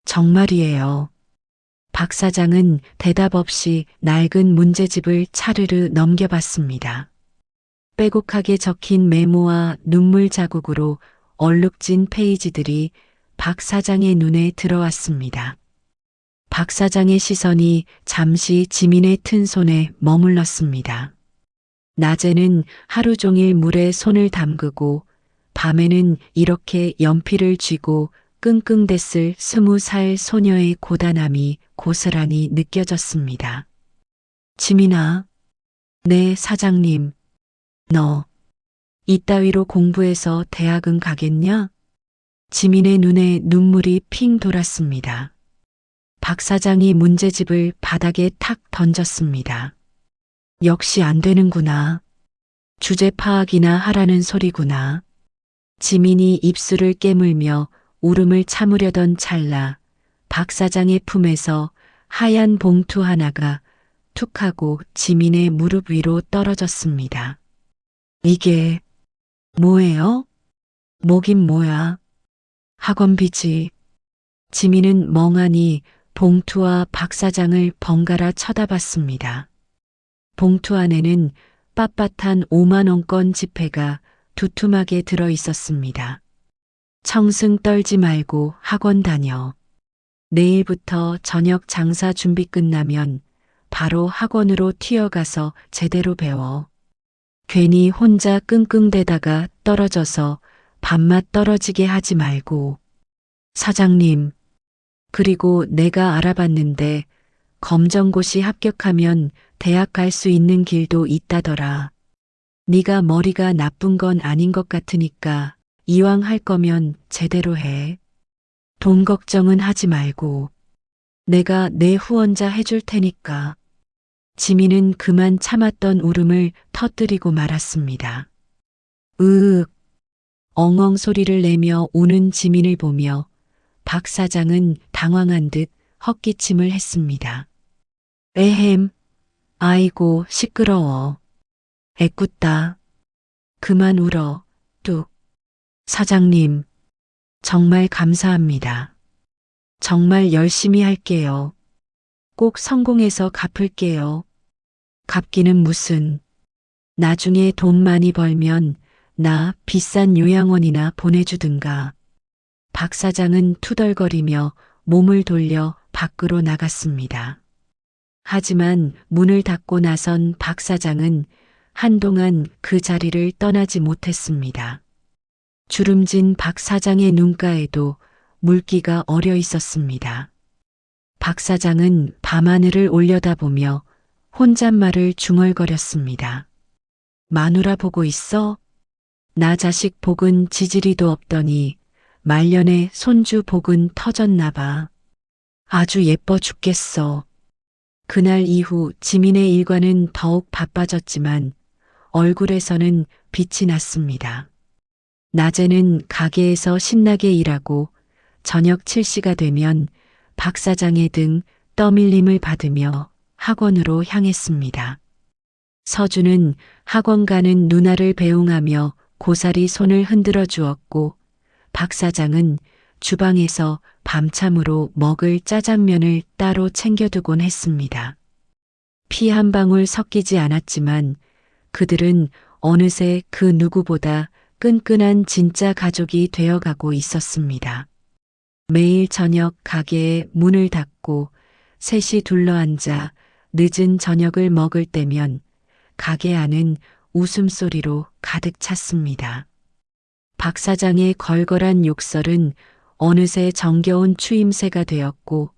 정말이에요. 박 사장은 대답 없이 낡은 문제집을 차르르 넘겨봤습니다. 빼곡하게 적힌 메모와 눈물 자국으로 얼룩진 페이지들이 박 사장의 눈에 들어왔습니다. 박 사장의 시선이 잠시 지민의 튼 손에 머물렀습니다. 낮에는 하루 종일 물에 손을 담그고 밤에는 이렇게 연필을 쥐고 끙끙댔을 20살 소녀의 고단함이 고스란히 느껴졌습니다. 지민아, 네 사장님, 너 이따위로 공부해서 대학은 가겠냐? 지민의 눈에 눈물이 핑 돌았습니다. 박 사장이 문제집을 바닥에 탁 던졌습니다. 역시 안 되는구나. 주제 파악이나 하라는 소리구나. 지민이 입술을 깨물며 울음을 참으려던 찰나 박 사장의 품에서 하얀 봉투 하나가 툭 하고 지민의 무릎 위로 떨어졌습니다. 이게 뭐예요? 뭐긴 뭐야? 학원비지. 지민은 멍하니 봉투와 박 사장을 번갈아 쳐다봤습니다. 봉투 안에는 빳빳한 5만 원권 지폐가 두툼하게 들어 있었습니다. 청승 떨지 말고 학원 다녀. 내일부터 저녁 장사 준비 끝나면 바로 학원으로 튀어가서 제대로 배워. 괜히 혼자 끙끙대다가 떨어져서 밥맛 떨어지게 하지 말고. 사장님, 그리고 내가 알아봤는데 검정고시 합격하면 대학 갈 수 있는 길도 있다더라. 네가 머리가 나쁜 건 아닌 것 같으니까 이왕 할 거면 제대로 해. 돈 걱정은 하지 말고. 내가 내 후원자 해줄 테니까. 지민은 그만 참았던 울음을 터뜨리고 말았습니다. 으윽. 엉엉 소리를 내며 우는 지민을 보며 박 사장은 당황한 듯 헛기침을 했습니다. 에헴. 아이고 시끄러워. 애꿎다. 그만 울어. 뚝. 사장님, 정말 감사합니다. 정말 열심히 할게요. 꼭 성공해서 갚을게요. 갚기는 무슨. 나중에 돈 많이 벌면 나 비싼 요양원이나 보내주든가. 박 사장은 투덜거리며 몸을 돌려 밖으로 나갔습니다. 하지만 문을 닫고 나선 박 사장은 한동안 그 자리를 떠나지 못했습니다. 주름진 박 사장의 눈가에도 물기가 어려 있었습니다. 박 사장은 밤하늘을 올려다보며 혼잣말을 중얼거렸습니다. 마누라 보고 있어? 나 자식 복은 지지리도 없더니 말년에 손주 복은 터졌나 봐. 아주 예뻐 죽겠어. 그날 이후 지민의 일과는 더욱 바빠졌지만 얼굴에서는 빛이 났습니다. 낮에는 가게에서 신나게 일하고 저녁 7시가 되면 박 사장의 등 떠밀림을 받으며 학원으로 향했습니다. 서준은 학원 가는 누나를 배웅하며 고사리 손을 흔들어 주었고 박 사장은 주방에서 밤참으로 먹을 짜장면을 따로 챙겨두곤 했습니다. 피 한 방울 섞이지 않았지만 그들은 어느새 그 누구보다 끈끈한 진짜 가족이 되어가고 있었습니다. 매일 저녁 가게에 문을 닫고 셋이 둘러앉아 늦은 저녁을 먹을 때면 가게 안은 웃음소리로 가득 찼습니다. 박 사장의 걸걸한 욕설은 어느새 정겨운 추임새가 되었고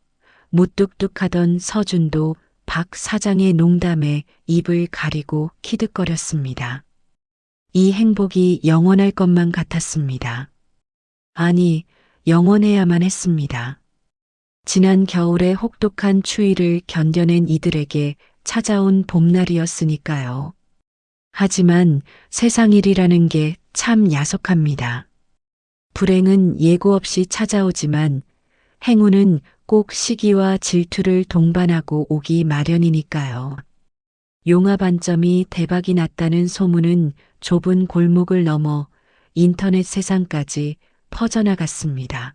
무뚝뚝하던 서준도 박 사장의 농담에 입을 가리고 키득거렸습니다. 이 행복이 영원할 것만 같았습니다. 아니, 영원해야만 했습니다. 지난 겨울의 혹독한 추위를 견뎌낸 이들에게 찾아온 봄날이었으니까요. 하지만 세상 일이라는 게 참 야속합니다. 불행은 예고 없이 찾아오지만 행운은 꼭 시기와 질투를 동반하고 오기 마련이니까요. 용화 반점이 대박이 났다는 소문은 좁은 골목을 넘어 인터넷 세상까지 퍼져나갔습니다.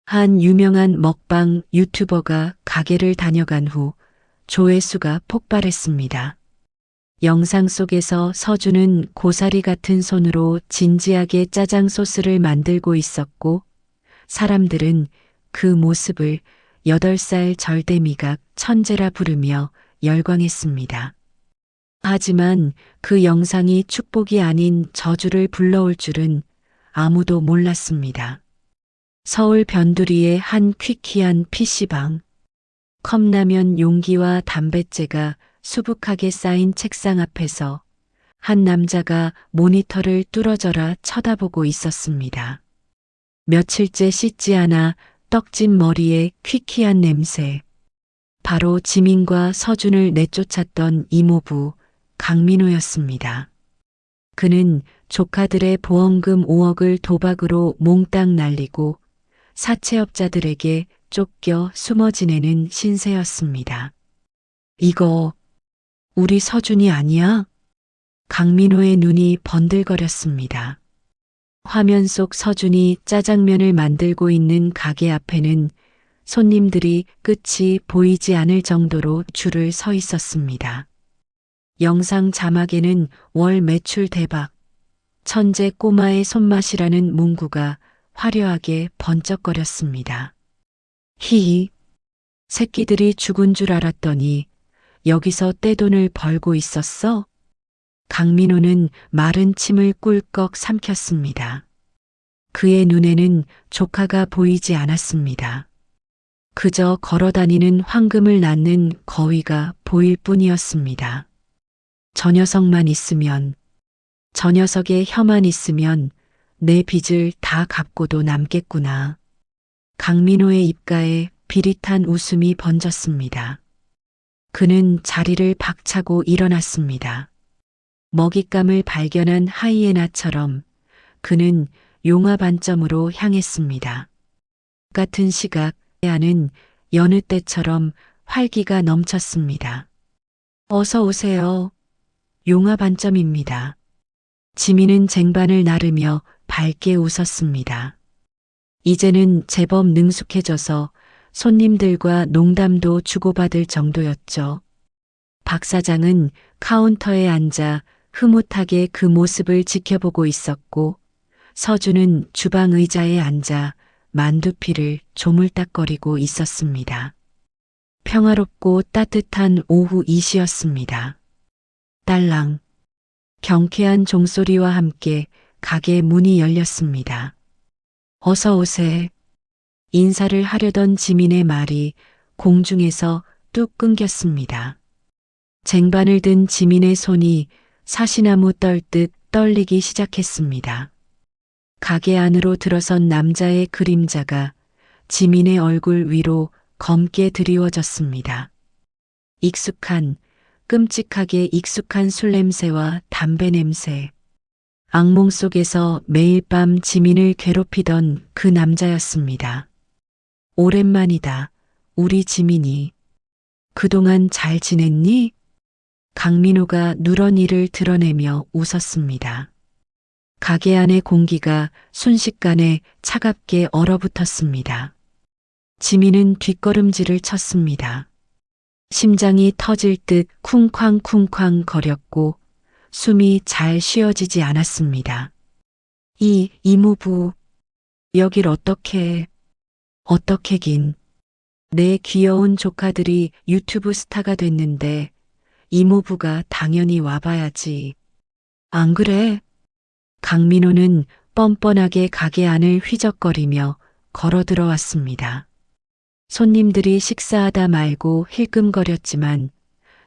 한 유명한 먹방 유튜버가 가게를 다녀간 후 조회수가 폭발했습니다. 영상 속에서 서준은 고사리 같은 손으로 진지하게 짜장 소스를 만들고 있었고 사람들은 그 모습을 8살 절대미각 천재라 부르며 열광했습니다. 하지만 그 영상이 축복이 아닌 저주를 불러올 줄은 아무도 몰랐습니다. 서울 변두리의 한 퀴퀴한 PC방. 컵라면 용기와 담뱃재가 수북하게 쌓인 책상 앞에서 한 남자가 모니터를 뚫어져라 쳐다보고 있었습니다. 며칠째 씻지 않아 떡진 머리에 퀴퀴한 냄새. 바로 지민과 서준을 내쫓았던 이모부 강민호였습니다. 그는 조카들의 보험금 5억을 도박으로 몽땅 날리고 사채업자들에게 쫓겨 숨어 지내는 신세였습니다. 이거 우리 서준이 아니야? 강민호의 눈이 번들거렸습니다. 화면 속 서준이 짜장면을 만들고 있는 가게 앞에는 손님들이 끝이 보이지 않을 정도로 줄을 서 있었습니다. 영상 자막에는 월 매출 대박, 천재 꼬마의 손맛이라는 문구가 화려하게 번쩍거렸습니다. 히히, 새끼들이 죽은 줄 알았더니 여기서 떼돈을 벌고 있었어? 강민호는 마른 침을 꿀꺽 삼켰습니다. 그의 눈에는 조카가 보이지 않았습니다. 그저 걸어다니는 황금을 낳는 거위가 보일 뿐이었습니다. 저 녀석만 있으면, 저 녀석의 혀만 있으면 내 빚을 다 갚고도 남겠구나. 강민호의 입가에 비릿한 웃음이 번졌습니다. 그는 자리를 박차고 일어났습니다. 먹잇감을 발견한 하이에나처럼 그는 용화 반점으로 향했습니다. 같은 시각 안은 여느 때처럼 활기가 넘쳤습니다. 어서 오세요. 용화 반점입니다. 지민은 쟁반을 나르며 밝게 웃었습니다. 이제는 제법 능숙해져서 손님들과 농담도 주고받을 정도였죠. 박 사장은 카운터에 앉아 흐뭇하게 그 모습을 지켜보고 있었고, 서준은 주방 의자에 앉아 만두피를 조물딱거리고 있었습니다. 평화롭고 따뜻한 오후 2시였습니다. 딸랑, 경쾌한 종소리와 함께 가게 문이 열렸습니다. 어서 오세. 인사를 하려던 지민의 말이 공중에서 뚝 끊겼습니다. 쟁반을 든 지민의 손이 사시나무 떨듯 떨리기 시작했습니다. 가게 안으로 들어선 남자의 그림자가 지민의 얼굴 위로 검게 드리워졌습니다. 익숙한, 끔찍하게 익숙한 술 냄새와 담배 냄새. 악몽 속에서 매일 밤 지민을 괴롭히던 그 남자였습니다. 오랜만이다, 우리 지민이. 그동안 잘 지냈니? 강민호가 누런 이를 드러내며 웃었습니다. 가게 안의 공기가 순식간에 차갑게 얼어붙었습니다. 지민은 뒷걸음질을 쳤습니다. 심장이 터질 듯 쿵쾅쿵쾅 거렸고 숨이 잘 쉬어지지 않았습니다. 이모부, 여길 어떻게긴. 내 귀여운 조카들이 유튜브 스타가 됐는데 이모부가 당연히 와봐야지. 안 그래? 강민호는 뻔뻔하게 가게 안을 휘적거리며 걸어 들어왔습니다. 손님들이 식사하다 말고 힐끔거렸지만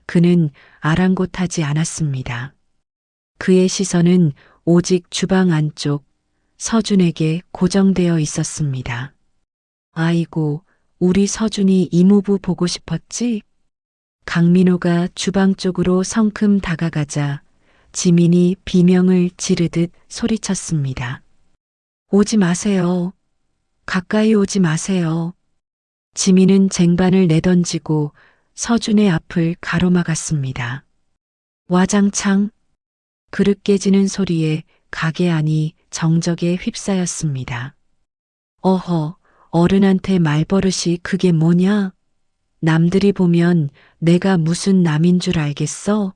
그는 아랑곳하지 않았습니다. 그의 시선은 오직 주방 안쪽 서준에게 고정되어 있었습니다. 아이고, 우리 서준이 이모부 보고 싶었지? 강민호가 주방 쪽으로 성큼 다가가자 지민이 비명을 지르듯 소리쳤습니다. 오지 마세요. 가까이 오지 마세요. 지민은 쟁반을 내던지고 서준의 앞을 가로막았습니다. 와장창. 그릇 깨지는 소리에 가게 안이 정적에 휩싸였습니다. 어허, 어른한테 말버릇이 그게 뭐냐? 남들이 보면 내가 무슨 남인 줄 알겠어?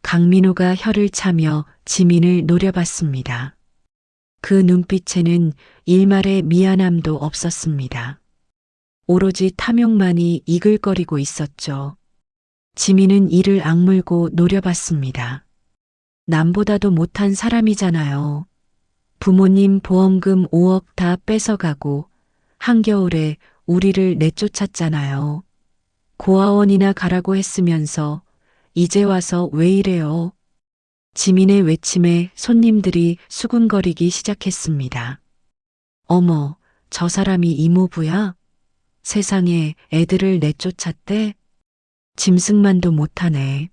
강민호가 혀를 차며 지민을 노려봤습니다. 그 눈빛에는 일말의 미안함도 없었습니다. 오로지 탐욕만이 이글거리고 있었죠. 지민은 이를 악물고 노려봤습니다. 남보다도 못한 사람이잖아요. 부모님 보험금 5억 다 뺏어가고 한겨울에 우리를 내쫓았잖아요. 고아원이나 가라고 했으면서 이제 와서 왜 이래요? 지민의 외침에 손님들이 수군거리기 시작했습니다. 어머, 저 사람이 이모부야? 세상에 애들을 내쫓았대? 짐승만도 못하네.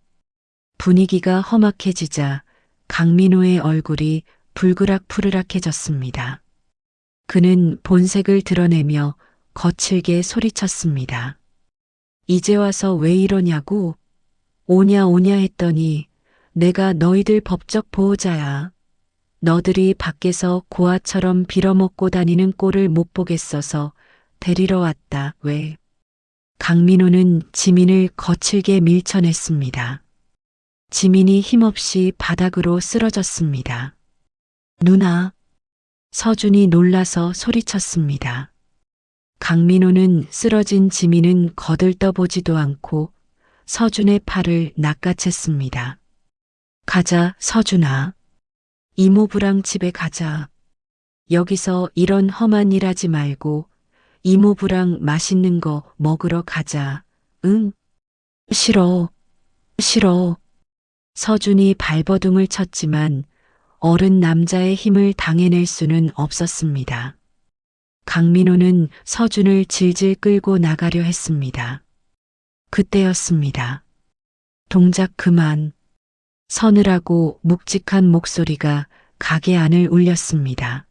분위기가 험악해지자 강민호의 얼굴이 불그락푸르락해졌습니다. 그는 본색을 드러내며 거칠게 소리쳤습니다. 이제 와서 왜 이러냐고? 오냐 했더니 내가 너희들 법적 보호자야. 너들이 밖에서 고아처럼 빌어먹고 다니는 꼴을 못 보겠어서 데리러 왔다. 왜? 강민호는 지민을 거칠게 밀쳐냈습니다. 지민이 힘없이 바닥으로 쓰러졌습니다. 누나, 서준이 놀라서 소리쳤습니다. 강민호는 쓰러진 지민은 거들떠보지도 않고 서준의 팔을 낚아챘습니다. 가자, 서준아. 이모부랑 집에 가자. 여기서 이런 험한 일 하지 말고 이모부랑 맛있는 거 먹으러 가자. 응? 싫어. 싫어. 서준이 발버둥을 쳤지만 어른 남자의 힘을 당해낼 수는 없었습니다. 강민호는 서준을 질질 끌고 나가려 했습니다. 그때였습니다. 동작 그만. 서늘하고 묵직한 목소리가 가게 안을 울렸습니다.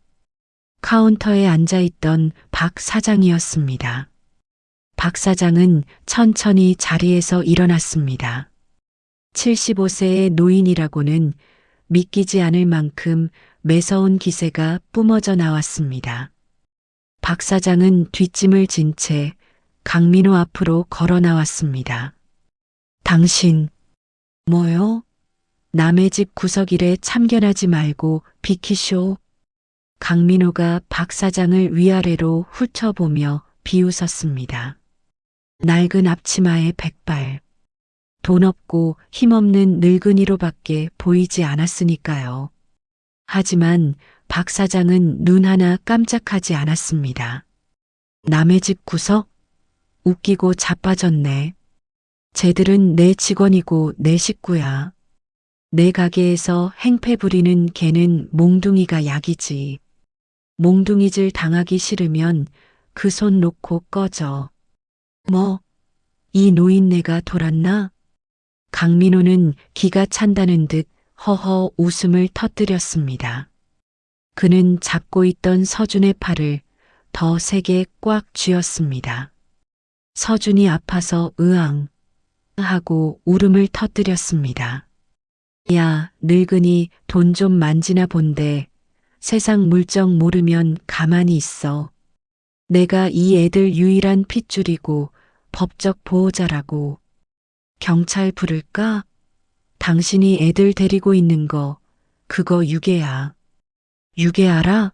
카운터에 앉아있던 박 사장이었습니다. 박 사장은 천천히 자리에서 일어났습니다. 75세의 노인이라고는 믿기지 않을 만큼 매서운 기세가 뿜어져 나왔습니다. 박 사장은 뒷짐을 진 채 강민호 앞으로 걸어 나왔습니다. 당신, 뭐요? 남의 집 구석일에 참견하지 말고 비키쇼. 강민호가 박 사장을 위아래로 훑어보며 비웃었습니다. 낡은 앞치마에 백발. 돈 없고 힘없는 늙은이로밖에 보이지 않았으니까요. 하지만 박 사장은 눈 하나 깜짝하지 않았습니다. 남의 집 구석? 웃기고 자빠졌네. 쟤들은 내 직원이고 내 식구야. 내 가게에서 행패 부리는 걔는 몽둥이가 약이지. 몽둥이질 당하기 싫으면 그 손 놓고 꺼져. 뭐, 이 노인네가 돌았나? 강민호는 기가 찬다는 듯 허허 웃음을 터뜨렸습니다. 그는 잡고 있던 서준의 팔을 더 세게 꽉 쥐었습니다. 서준이 아파서 으앙 하고 울음을 터뜨렸습니다. 야, 늙은이 돈 좀 만지나 본데 세상 물정 모르면 가만히 있어. 내가 이 애들 유일한 핏줄이고 법적 보호자라고. 경찰 부를까? 당신이 애들 데리고 있는 거 그거 유괴야. 유괴 알아?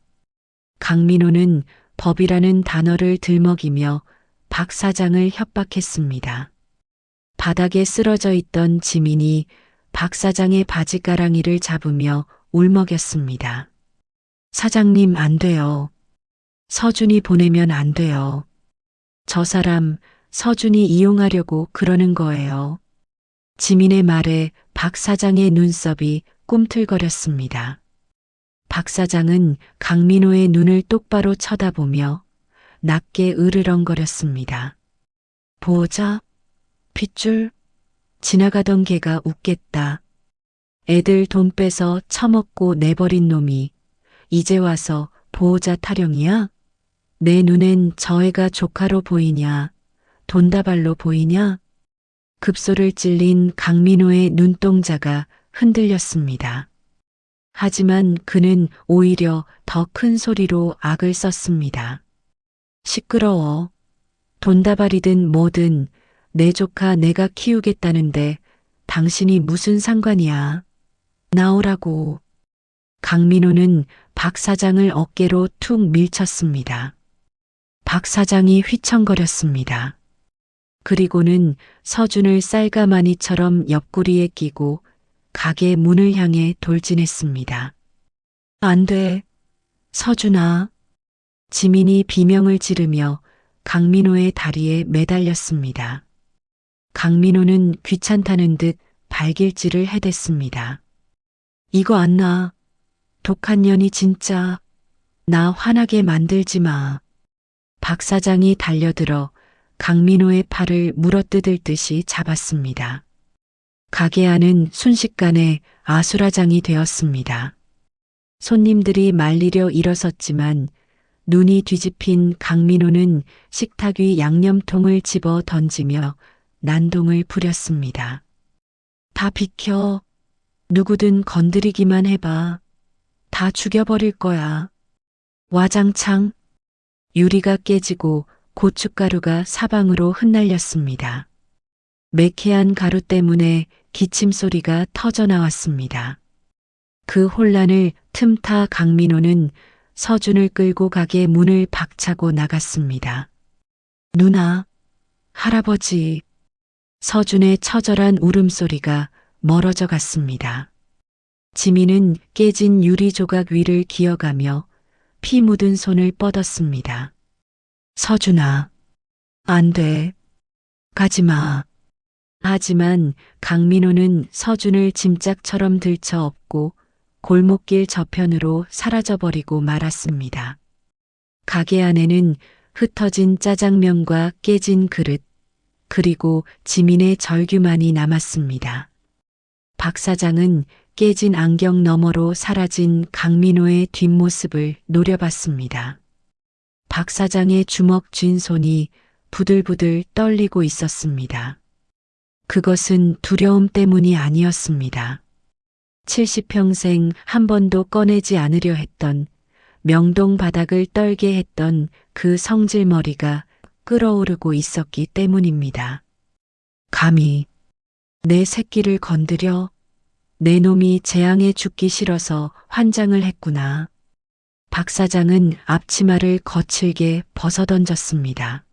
강민호는 법이라는 단어를 들먹이며 박 사장을 협박했습니다. 바닥에 쓰러져 있던 지민이 박 사장의 바지가랑이를 잡으며 울먹였습니다. 사장님 안 돼요. 서준이 보내면 안 돼요. 저 사람 서준이 이용하려고 그러는 거예요. 지민의 말에 박 사장의 눈썹이 꿈틀거렸습니다. 박 사장은 강민호의 눈을 똑바로 쳐다보며 낮게 으르렁거렸습니다. 보호자? 핏줄? 지나가던 개가 웃겠다. 애들 돈 빼서 처먹고 내버린 놈이 이제 와서 보호자 타령이야? 내 눈엔 저 애가 조카로 보이냐? 돈다발로 보이냐? 급소를 찔린 강민호의 눈동자가 흔들렸습니다. 하지만 그는 오히려 더 큰 소리로 악을 썼습니다. 시끄러워. 돈다발이든 뭐든 내 조카 내가 키우겠다는데 당신이 무슨 상관이야. 나오라고. 강민호는 박 사장을 어깨로 툭 밀쳤습니다. 박 사장이 휘청거렸습니다. 그리고는 서준을 쌀가마니처럼 옆구리에 끼고 가게 문을 향해 돌진했습니다. 안 돼. 서준아. 지민이 비명을 지르며 강민호의 다리에 매달렸습니다. 강민호는 귀찮다는 듯 발길질을 해댔습니다. 이거 안 나. 독한 년이 진짜. 나 화나게 만들지 마. 박 사장이 달려들어 강민호의 팔을 물어뜯을 듯이 잡았습니다. 가게 안은 순식간에 아수라장이 되었습니다. 손님들이 말리려 일어섰지만 눈이 뒤집힌 강민호는 식탁 위 양념통을 집어 던지며 난동을 부렸습니다. 다 비켜. 누구든 건드리기만 해봐. 다 죽여버릴 거야. 와장창. 유리가 깨지고 고춧가루가 사방으로 흩날렸습니다. 매캐한 가루 때문에 기침 소리가 터져 나왔습니다. 그 혼란을 틈타 강민호는 서준을 끌고 가게 문을 박차고 나갔습니다. 누나, 할아버지. 서준의 처절한 울음소리가 멀어져 갔습니다. 지민은 깨진 유리 조각 위를 기어가며 피 묻은 손을 뻗었습니다. 서준아, 안 돼. 가지 마. 하지만 강민호는 서준을 짐짝처럼 들쳐 업고 골목길 저편으로 사라져버리고 말았습니다. 가게 안에는 흩어진 짜장면과 깨진 그릇, 그리고 지민의 절규만이 남았습니다. 박 사장은 깨진 안경 너머로 사라진 강민호의 뒷모습을 노려봤습니다. 박 사장의 주먹 쥔 손이 부들부들 떨리고 있었습니다. 그것은 두려움 때문이 아니었습니다. 70평생 한 번도 꺼내지 않으려 했던 명동 바닥을 떨게 했던 그 성질머리가 끓어오르고 있었기 때문입니다. 감히 내 새끼를 건드려? 내 놈이 재앙에 죽기 싫어서 환장을 했구나. 박 사장은 앞치마를 거칠게 벗어던졌습니다.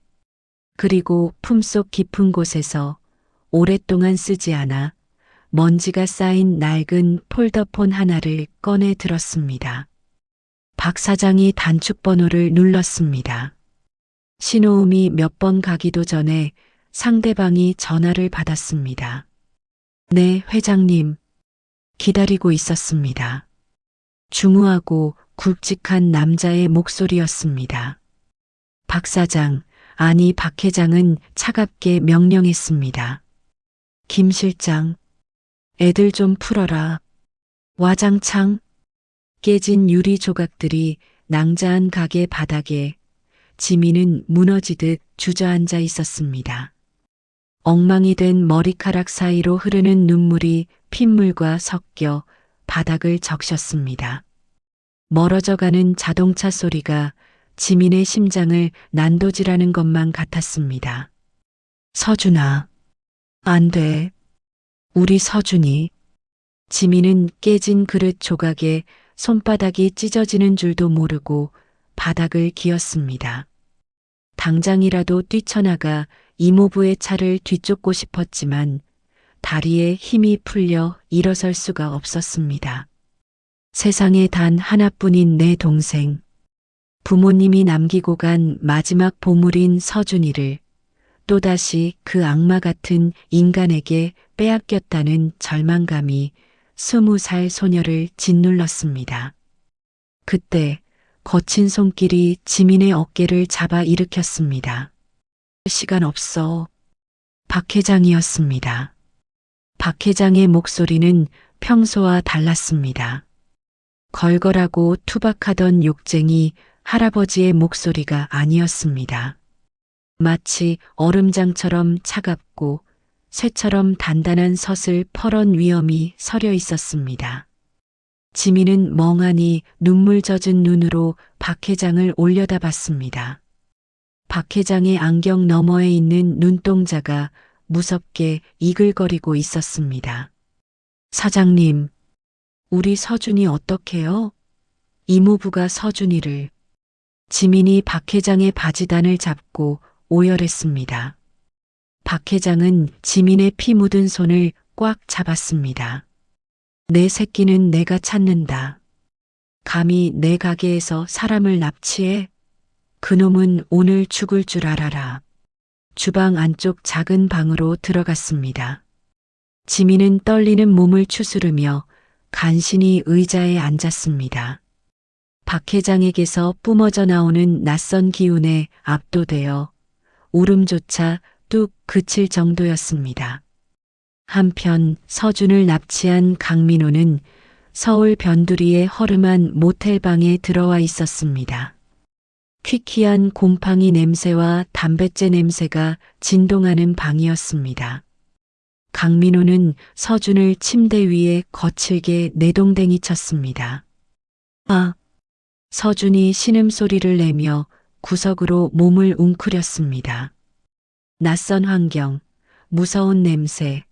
그리고 품속 깊은 곳에서 오랫동안 쓰지 않아 먼지가 쌓인 낡은 폴더폰 하나를 꺼내 들었습니다. 박 사장이 단축번호를 눌렀습니다. 신호음이 몇 번 가기도 전에 상대방이 전화를 받았습니다. 네, 회장님. 기다리고 있었습니다. 중후하고 굵직한 남자의 목소리였습니다. 박 사장, 아니 박 회장은 차갑게 명령했습니다. 김 실장, 애들 좀 풀어라. 와장창. 깨진 유리 조각들이 낭자한 가게 바닥에 지민은 무너지듯 주저앉아 있었습니다. 엉망이 된 머리카락 사이로 흐르는 눈물이 핏물과 섞여 바닥을 적셨습니다. 멀어져가는 자동차 소리가 지민의 심장을 난도질하는 것만 같았습니다. 서준아, 안 돼. 우리 서준이. 지민은 깨진 그릇 조각에 손바닥이 찢어지는 줄도 모르고 바닥을 기었습니다. 당장이라도 뛰쳐나가 이모부의 차를 뒤쫓고 싶었지만 다리에 힘이 풀려 일어설 수가 없었습니다. 세상에 단 하나뿐인 내 동생. 부모님이 남기고 간 마지막 보물인 서준이를 또다시 그 악마 같은 인간에게 빼앗겼다는 절망감이 20살 소녀를 짓눌렀습니다. 그때 거친 손길이 지민의 어깨를 잡아 일으켰습니다. 시간 없어. 박 회장이었습니다. 박 회장의 목소리는 평소와 달랐습니다. 걸걸하고 투박하던 욕쟁이 할아버지의 목소리가 아니었습니다. 마치 얼음장처럼 차갑고 쇠처럼 단단한 섯을 펄은 위엄이 서려 있었습니다. 지민은 멍하니 눈물 젖은 눈으로 박 회장을 올려다봤습니다. 박 회장의 안경 너머에 있는 눈동자가 무섭게 이글거리고 있었습니다. 사장님, 우리 서준이 어떡해요? 이모부가 서준이를. 지민이 박 회장의 바지단을 잡고 오열했습니다. 박 회장은 지민의 피 묻은 손을 꽉 잡았습니다. 내 새끼는 내가 찾는다. 감히 내 가게에서 사람을 납치해? 그놈은 오늘 죽을 줄 알아라. 주방 안쪽 작은 방으로 들어갔습니다. 지민은 떨리는 몸을 추스르며 간신히 의자에 앉았습니다. 박 회장에게서 뿜어져 나오는 낯선 기운에 압도되어 울음조차 뚝 그칠 정도였습니다. 한편 서준을 납치한 강민호는 서울 변두리의 허름한 모텔방에 들어와 있었습니다. 퀴퀴한 곰팡이 냄새와 담뱃재 냄새가 진동하는 방이었습니다. 강민호는 서준을 침대 위에 거칠게 내동댕이 쳤습니다. 아! 서준이 신음소리를 내며 구석으로 몸을 웅크렸습니다. 낯선 환경, 무서운 냄새,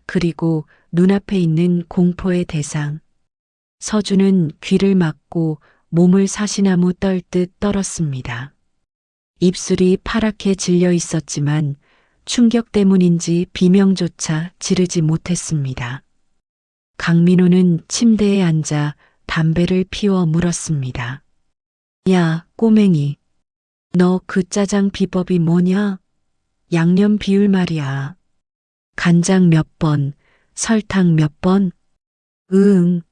그리고 눈앞에 있는 공포의 대상. 서준은 귀를 막고 몸을 사시나무 떨듯 떨었습니다. 입술이 파랗게 질려 있었지만 충격 때문인지 비명조차 지르지 못했습니다. 강민호는 침대에 앉아 담배를 피워 물었습니다. 야, 꼬맹이. 너 그 짜장 비법이 뭐냐? 양념 비율 말이야. 간장 몇 번, 설탕 몇 번? 응.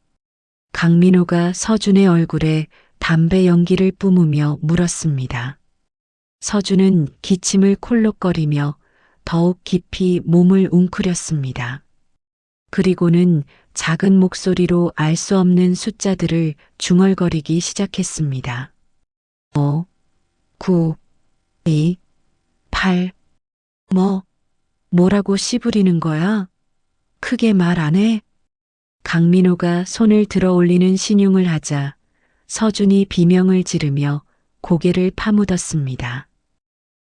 강민호가 서준의 얼굴에 담배 연기를 뿜으며 물었습니다. 서준은 기침을 콜록거리며 더욱 깊이 몸을 웅크렸습니다. 그리고는 작은 목소리로 알 수 없는 숫자들을 중얼거리기 시작했습니다. 5, 9, 2, 8. 뭐라고 씨부리는 거야? 크게 말 안 해? 강민호가 손을 들어 올리는 신용을 하자 서준이 비명을 지르며 고개를 파묻었습니다.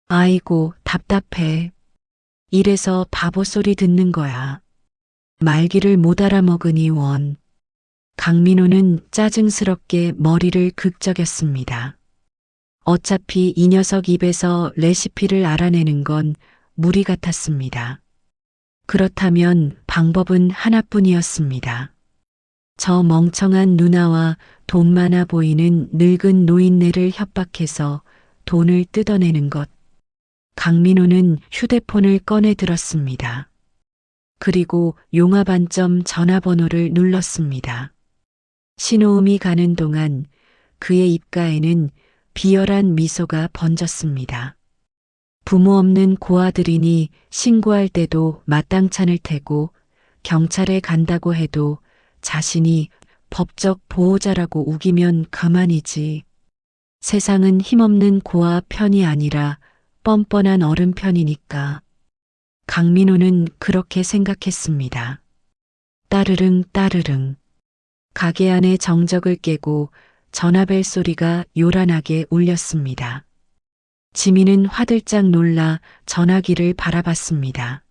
아이고, 답답해. 이래서 바보 소리 듣는 거야. 말귀를 못 알아먹으니 원. 강민호는 짜증스럽게 머리를 극적였습니다. 어차피 이 녀석 입에서 레시피를 알아내는 건 무리 같았습니다. 그렇다면 방법은 하나뿐이었습니다. 저 멍청한 누나와 돈 많아 보이는 늙은 노인네를 협박해서 돈을 뜯어내는 것. 강민호는 휴대폰을 꺼내 들었습니다. 그리고 용화반점 전화번호를 눌렀습니다. 신호음이 가는 동안 그의 입가에는 비열한 미소가 번졌습니다. 부모 없는 고아들이니 신고할 때도 마땅찮을 테고 경찰에 간다고 해도 자신이 법적 보호자라고 우기면 가만이지. 세상은 힘없는 고아 편이 아니라 뻔뻔한 어른 편이니까. 강민호는 그렇게 생각했습니다. 따르릉 따르릉. 가게 안의 정적을 깨고 전화벨 소리가 요란하게 울렸습니다. 지민은 화들짝 놀라 전화기를 바라봤습니다.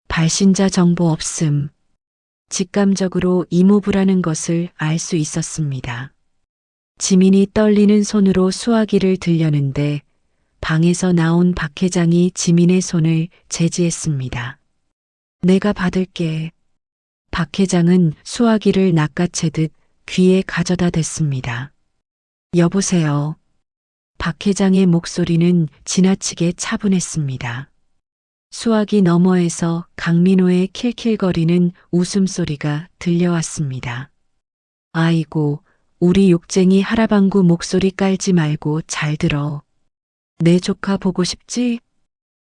발신자 정보 없음. 직감적으로 이모부라는 것을 알 수 있었습니다. 지민이 떨리는 손으로 수화기를 들려는데 방에서 나온 박 회장이 지민의 손을 제지했습니다. 내가 받을게. 박 회장은 수화기를 낚아채듯 귀에 가져다 댔습니다. 여보세요. 박 회장의 목소리는 지나치게 차분했습니다. 수화기 너머에서 강민호의 킬킬거리는 웃음소리가 들려왔습니다. 아이고, 우리 욕쟁이 할아방구 목소리 깔지 말고 잘 들어. 내 조카 보고 싶지?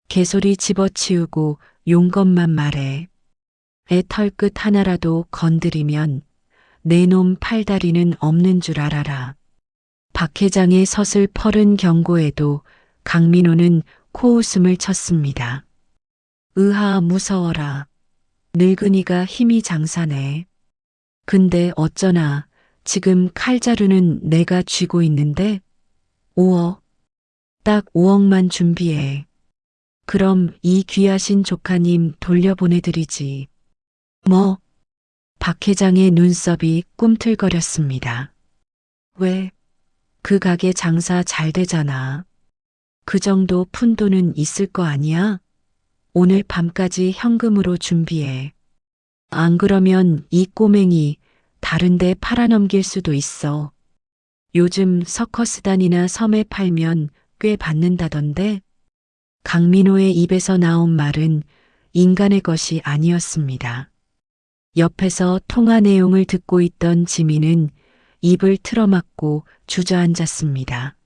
개소리 집어치우고 용것만 말해. 애 털끝 하나라도 건드리면 내 놈 팔다리는 없는 줄 알아라. 박 회장의 서슬퍼른 경고에도 강민호는 코웃음을 쳤습니다. 으하, 무서워라. 늙은이가 힘이 장사네. 근데 어쩌나 지금 칼자루는 내가 쥐고 있는데 5억. 딱 5억만 준비해. 그럼 이 귀하신 조카님 돌려보내드리지. 뭐? 박 회장의 눈썹이 꿈틀거렸습니다. 왜? 그 가게 장사 잘 되잖아. 그 정도 푼돈은 있을 거 아니야? 오늘 밤까지 현금으로 준비해. 안 그러면 이 꼬맹이 다른 데 팔아넘길 수도 있어. 요즘 서커스단이나 섬에 팔면 꽤 받는다던데. 강민호의 입에서 나온 말은 인간의 것이 아니었습니다. 옆에서 통화 내용을 듣고 있던 지민은 입을 틀어막고 주저앉았습니다.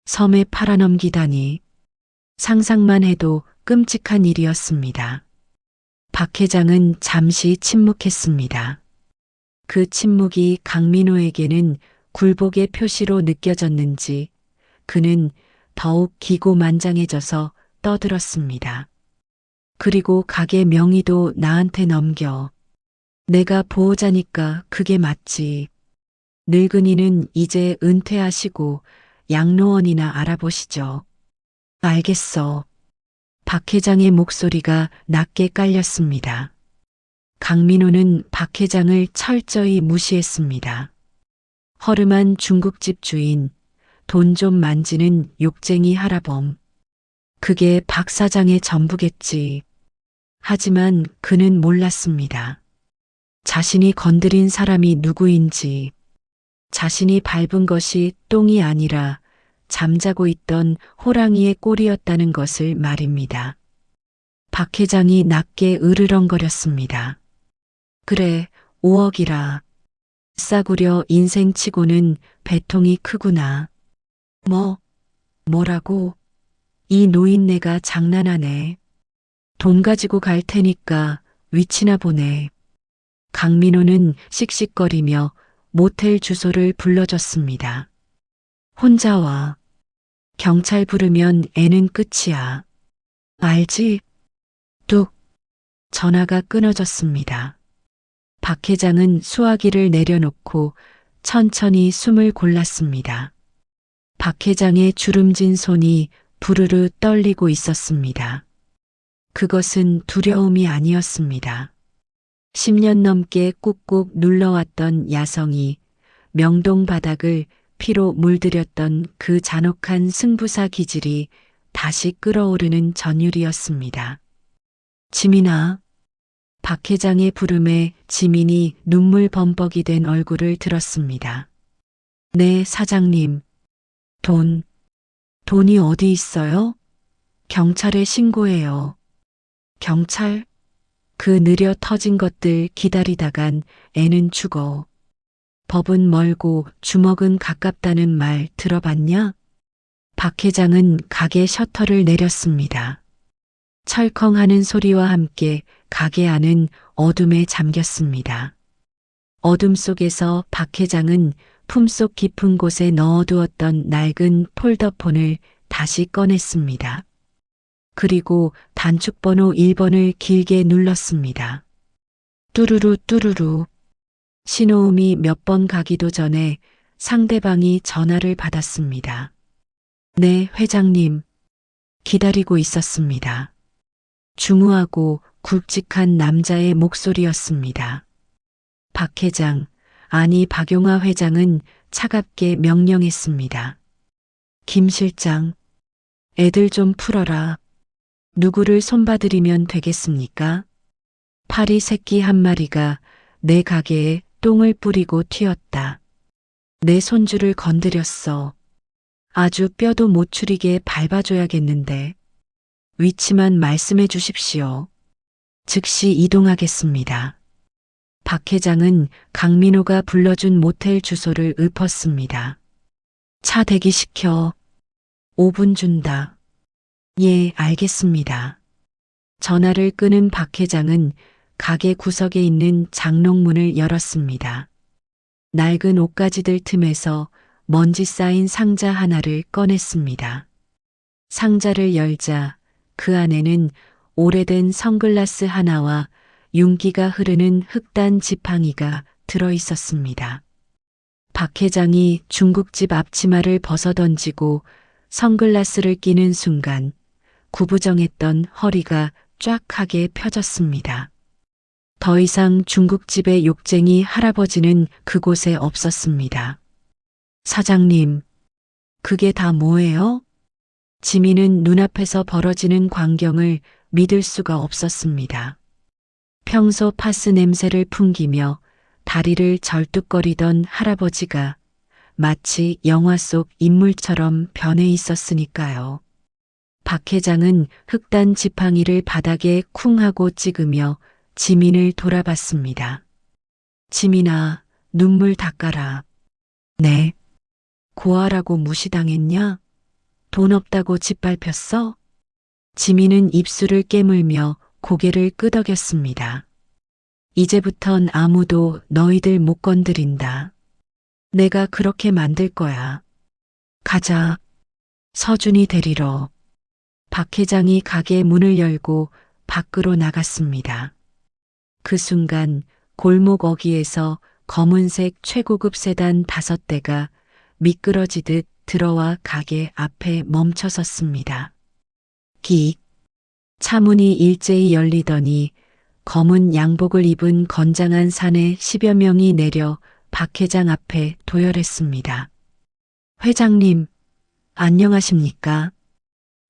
섬에 팔아넘기다니. 상상만 해도 끔찍한 일이었습니다. 박 회장은 잠시 침묵했습니다. 그 침묵이 강민호에게는 굴복의 표시로 느껴졌는지 그는 더욱 기고만장해져서 떠들었습니다. 그리고 가게 명의도 나한테 넘겨. 내가 보호자니까 그게 맞지. 늙은이는 이제 은퇴하시고 양로원이나 알아보시죠. 알겠어. 박 회장의 목소리가 낮게 깔렸습니다. 강민호는 박 회장을 철저히 무시했습니다. 허름한 중국집 주인, 돈 좀 만지는 욕쟁이 할아범. 그게 박 사장의 전부겠지. 하지만 그는 몰랐습니다. 자신이 건드린 사람이 누구인지, 자신이 밟은 것이 똥이 아니라 잠자고 있던 호랑이의 꼴이었다는 것을 말입니다. 박 회장이 낮게 으르렁거렸습니다. 그래, 5억이라. 싸구려 인생치고는 배통이 크구나. 뭐라고? 이 노인네가 장난하네. 돈 가지고 갈 테니까 위치나 보내. 강민호는 씩씩거리며 모텔 주소를 불러줬습니다. 혼자 와. 경찰 부르면 애는 끝이야. 알지? 뚝. 전화가 끊어졌습니다. 박 회장은 수화기를 내려놓고 천천히 숨을 골랐습니다. 박 회장의 주름진 손이 부르르 떨리고 있었습니다. 그것은 두려움이 아니었습니다. 10년 넘게 꾹꾹 눌러왔던 야성이 명동 바닥을 피로 물들였던 그 잔혹한 승부사 기질이 다시 끓어오르는 전율이었습니다. 지민아. 박 회장의 부름에 지민이 눈물 범벅이 된 얼굴을 들었습니다. 네, 사장님. 돈이 어디 있어요? 경찰에 신고해요. 경찰? 그 느려 터진 것들 기다리다간 애는 죽어. 법은 멀고 주먹은 가깝다는 말 들어봤냐? 박 회장은 가게 셔터를 내렸습니다. 철컹하는 소리와 함께 가게 안은 어둠에 잠겼습니다. 어둠 속에서 박 회장은 품속 깊은 곳에 넣어두었던 낡은 폴더폰을 다시 꺼냈습니다. 그리고 단축번호 1번을 길게 눌렀습니다. 뚜루루 뚜루루. 신호음이 몇 번 가기도 전에 상대방이 전화를 받았습니다. 네, 회장님. 기다리고 있었습니다. 중후하고 굵직한 남자의 목소리였습니다. 박 회장, 아니 박용화 회장은 차갑게 명령했습니다. 김 실장, 애들 좀 풀어라. 누구를 손봐드리면 되겠습니까? 파리 새끼 한 마리가 내 가게에 똥을 뿌리고 튀었다. 내 손주를 건드렸어. 아주 뼈도 못 추리게 밟아줘야겠는데. 위치만 말씀해 주십시오. 즉시 이동하겠습니다. 박 회장은 강민호가 불러준 모텔 주소를 읊었습니다. 차 대기시켜. 5분 준다. 예, 알겠습니다. 전화를 끊은 박 회장은 가게 구석에 있는 장롱문을 열었습니다. 낡은 옷가지들 틈에서 먼지 쌓인 상자 하나를 꺼냈습니다. 상자를 열자 그 안에는 오래된 선글라스 하나와 윤기가 흐르는 흑단 지팡이가 들어 있었습니다. 박 회장이 중국집 앞치마를 벗어던지고 선글라스를 끼는 순간 구부정했던 허리가 쫙 하게 펴졌습니다. 더 이상 중국집의 욕쟁이 할아버지는 그곳에 없었습니다. 사장님, 그게 다 뭐예요? 지민은 눈앞에서 벌어지는 광경을 믿을 수가 없었습니다. 평소 파스 냄새를 풍기며 다리를 절뚝거리던 할아버지가 마치 영화 속 인물처럼 변해 있었으니까요. 박 회장은 흑단 지팡이를 바닥에 쿵 하고 찍으며 지민을 돌아봤습니다. 지민아, 눈물 닦아라. 네. 고아라고 무시당했냐? 돈 없다고 짓밟혔어? 지민은 입술을 깨물며 고개를 끄덕였습니다. 이제부턴 아무도 너희들 못 건드린다. 내가 그렇게 만들 거야. 가자. 서준이 데리러. 박 회장이 가게 문을 열고 밖으로 나갔습니다. 그 순간 골목 어귀에서 검은색 최고급 세단 5대가 미끄러지듯 들어와 가게 앞에 멈춰섰습니다. 기. 차문이 일제히 열리더니 검은 양복을 입은 건장한 사내 10여 명이 내려 박 회장 앞에 도열했습니다. 회장님, 안녕하십니까?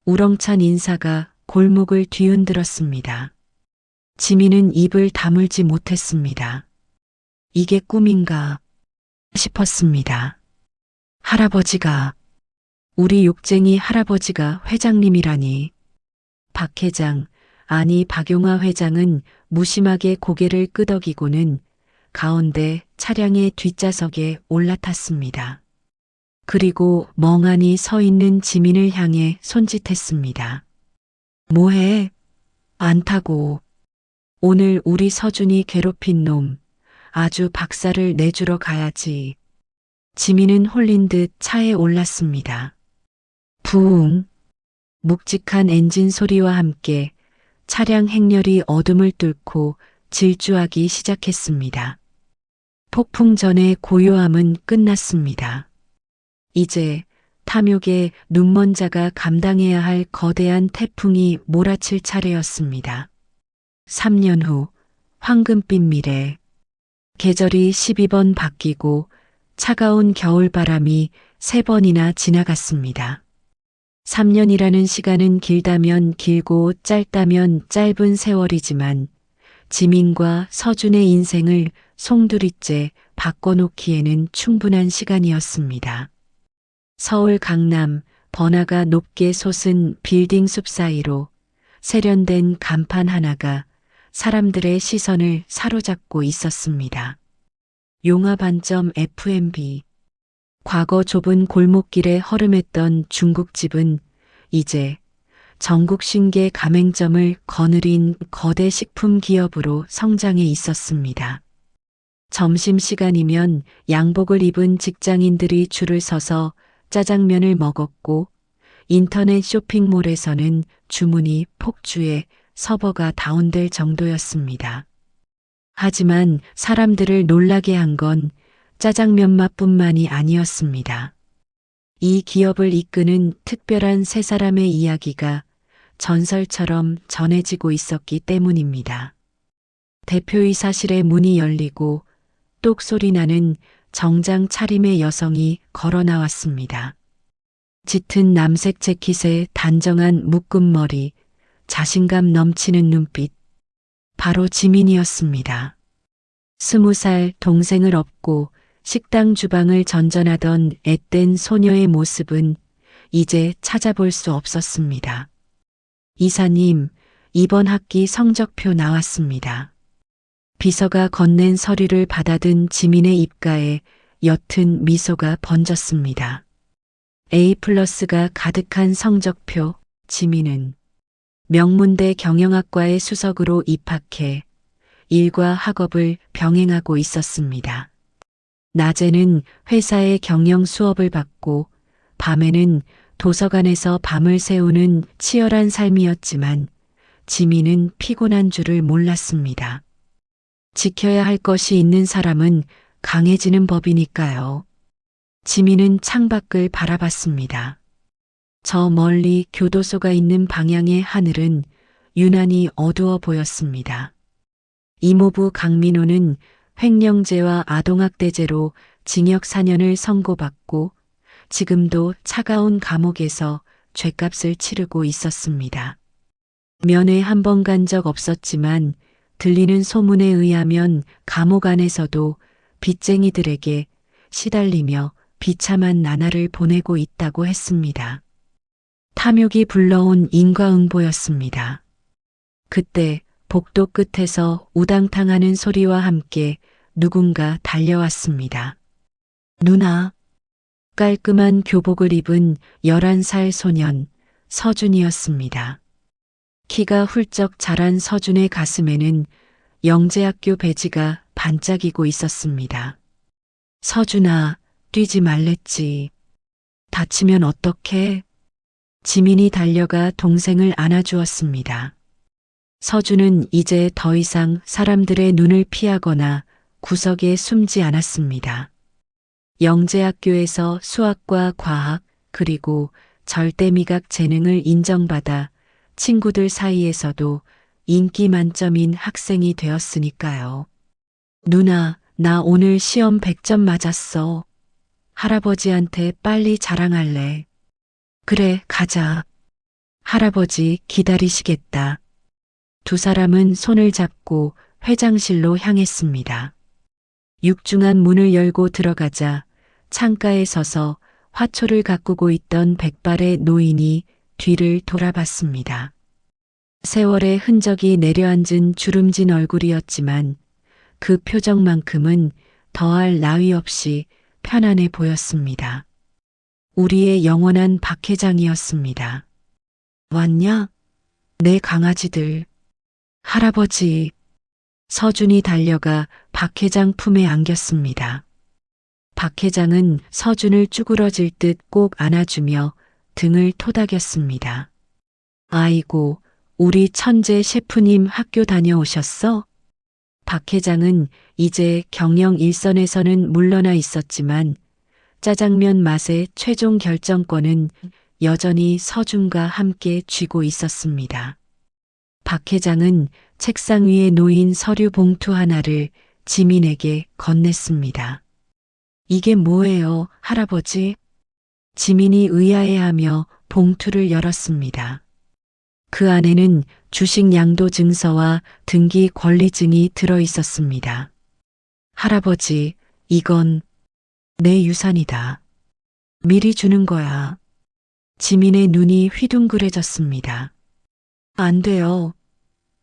우렁찬 인사가 골목을 뒤흔들었습니다. 지민은 입을 다물지 못했습니다. 이게 꿈인가 싶었습니다. 할아버지가, 우리 욕쟁이 할아버지가 회장님이라니. 박 회장, 아니 박용화 회장은 무심하게 고개를 끄덕이고는 가운데 차량의 뒷좌석에 올라탔습니다. 그리고 멍하니 서 있는 지민을 향해 손짓했습니다. 뭐해? 안 타고. 오늘 우리 서준이 괴롭힌 놈 아주 박살을 내주러 가야지. 지민은 홀린 듯 차에 올랐습니다. 부웅. 묵직한 엔진 소리와 함께 차량 행렬이 어둠을 뚫고 질주하기 시작했습니다. 폭풍 전의 고요함은 끝났습니다. 이제 탐욕의 눈먼자가 감당해야 할 거대한 태풍이 몰아칠 차례였습니다. 3년 후 황금빛 미래. 계절이 12번 바뀌고 차가운 겨울바람이 3번이나 지나갔습니다. 3년이라는 시간은 길다면 길고 짧다면 짧은 세월이지만 지민과 서준의 인생을 송두리째 바꿔놓기에는 충분한 시간이었습니다. 서울 강남 번화가 높게 솟은 빌딩 숲 사이로 세련된 간판 하나가 사람들의 시선을 사로잡고 있었습니다. 용화반점 F&B. 과거 좁은 골목길에 허름했던 중국집은 이제 전국 신계 가맹점을 거느린 거대 식품 기업으로 성장해 있었습니다. 점심시간이면 양복을 입은 직장인들이 줄을 서서 짜장면을 먹었고 인터넷 쇼핑몰에서는 주문이 폭주해 서버가 다운될 정도였습니다. 하지만 사람들을 놀라게 한 건 짜장면 맛뿐만이 아니었습니다. 이 기업을 이끄는 특별한 세 사람의 이야기가 전설처럼 전해지고 있었기 때문입니다. 대표이사실의 문이 열리고 똑소리 나는 정장 차림의 여성이 걸어 나왔습니다. 짙은 남색 재킷에 단정한 묶은 머리, 자신감 넘치는 눈빛. 바로 지민이었습니다. 20살 동생을 업고 식당 주방을 전전하던 앳된 소녀의 모습은 이제 찾아볼 수 없었습니다. 이사님, 이번 학기 성적표 나왔습니다. 비서가 건넨 서류를 받아든 지민의 입가에 옅은 미소가 번졌습니다. A+가 가득한 성적표. 지민은 명문대 경영학과의 수석으로 입학해 일과 학업을 병행하고 있었습니다. 낮에는 회사의 경영 수업을 받고 밤에는 도서관에서 밤을 새우는 치열한 삶이었지만 지민은 피곤한 줄을 몰랐습니다. 지켜야 할 것이 있는 사람은 강해지는 법이니까요. 지민은 창밖을 바라봤습니다. 저 멀리 교도소가 있는 방향의 하늘은 유난히 어두워 보였습니다. 이모부 강민호는 횡령죄와 아동학대죄로 징역 4년을 선고받고 지금도 차가운 감옥에서 죗값을 치르고 있었습니다. 면회 한 번 간 적 없었지만 들리는 소문에 의하면 감옥 안에서도 빚쟁이들에게 시달리며 비참한 나날을 보내고 있다고 했습니다. 탐욕이 불러온 인과응보였습니다. 그때 복도 끝에서 우당탕하는 소리와 함께 누군가 달려왔습니다. 누나. 깔끔한 교복을 입은 11살 소년 서준이었습니다. 키가 훌쩍 자란 서준의 가슴에는 영재학교 배지가 반짝이고 있었습니다. 서준아, 뛰지 말랬지. 다치면 어떡해? 지민이 달려가 동생을 안아주었습니다. 서준은 이제 더 이상 사람들의 눈을 피하거나 구석에 숨지 않았습니다. 영재학교에서 수학과 과학 그리고 절대미각 재능을 인정받아 친구들 사이에서도 인기 만점인 학생이 되었으니까요. 누나, 나 오늘 시험 100점 맞았어. 할아버지한테 빨리 자랑할래. 그래, 가자. 할아버지 기다리시겠다. 두 사람은 손을 잡고 회장실로 향했습니다. 육중한 문을 열고 들어가자 창가에 서서 화초를 가꾸고 있던 백발의 노인이 뒤를 돌아봤습니다. 세월의 흔적이 내려앉은 주름진 얼굴이었지만 그 표정만큼은 더할 나위 없이 편안해 보였습니다. 우리의 영원한 박 회장이었습니다. 왔냐? 내 강아지들. 할아버지. 서준이 달려가 박 회장 품에 안겼습니다. 박 회장은 서준을 쭈그러질 듯 꼭 안아주며 등을 토닥였습니다. 아이고, 우리 천재 셰프님 학교 다녀오셨어? 박 회장은 이제 경영 일선에서는 물러나 있었지만 짜장면 맛의 최종 결정권은 여전히 서준과 함께 쥐고 있었습니다. 박 회장은 책상 위에 놓인 서류 봉투 하나를 지민에게 건넸습니다. 이게 뭐예요, 할아버지? 지민이 의아해하며 봉투를 열었습니다. 그 안에는 주식 양도 증서와 등기 권리증이 들어 있었습니다. 할아버지, 이건 내 유산이다. 미리 주는 거야. 지민의 눈이 휘둥그레졌습니다. 안 돼요.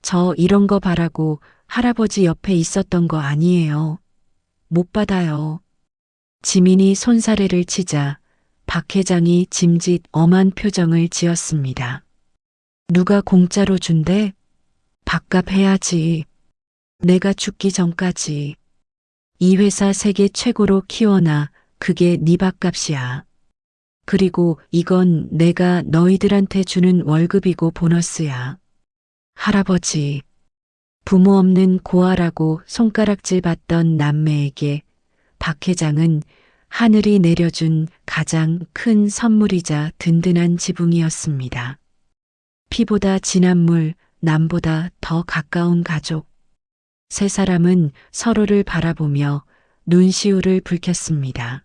저 이런 거 바라고 할아버지 옆에 있었던 거 아니에요. 못 받아요. 지민이 손사래를 치자 박 회장이 짐짓 엄한 표정을 지었습니다. 누가 공짜로 준대? 밥값 해야지. 내가 죽기 전까지. 이 회사 세계 최고로 키워놔. 그게 네 밥값이야. 그리고 이건 내가 너희들한테 주는 월급이고 보너스야. 할아버지. 부모 없는 고아라고 손가락질 받던 남매에게 박 회장은 하늘이 내려준 가장 큰 선물이자 든든한 지붕이었습니다. 피보다 진한 물, 남보다 더 가까운 가족. 세 사람은 서로를 바라보며 눈시울을 붉혔습니다.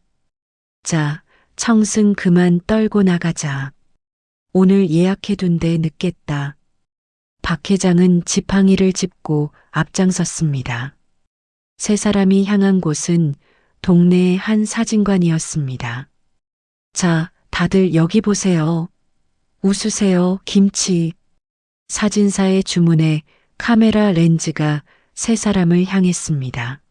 자, 청승 그만 떨고 나가자. 오늘 예약해둔 데 늦겠다. 박 회장은 지팡이를 짚고 앞장섰습니다. 세 사람이 향한 곳은 동네의 한 사진관이었습니다. 자, 다들 여기 보세요. 웃으세요, 김치. 사진사의 주문에 카메라 렌즈가 세 사람을 향했습니다.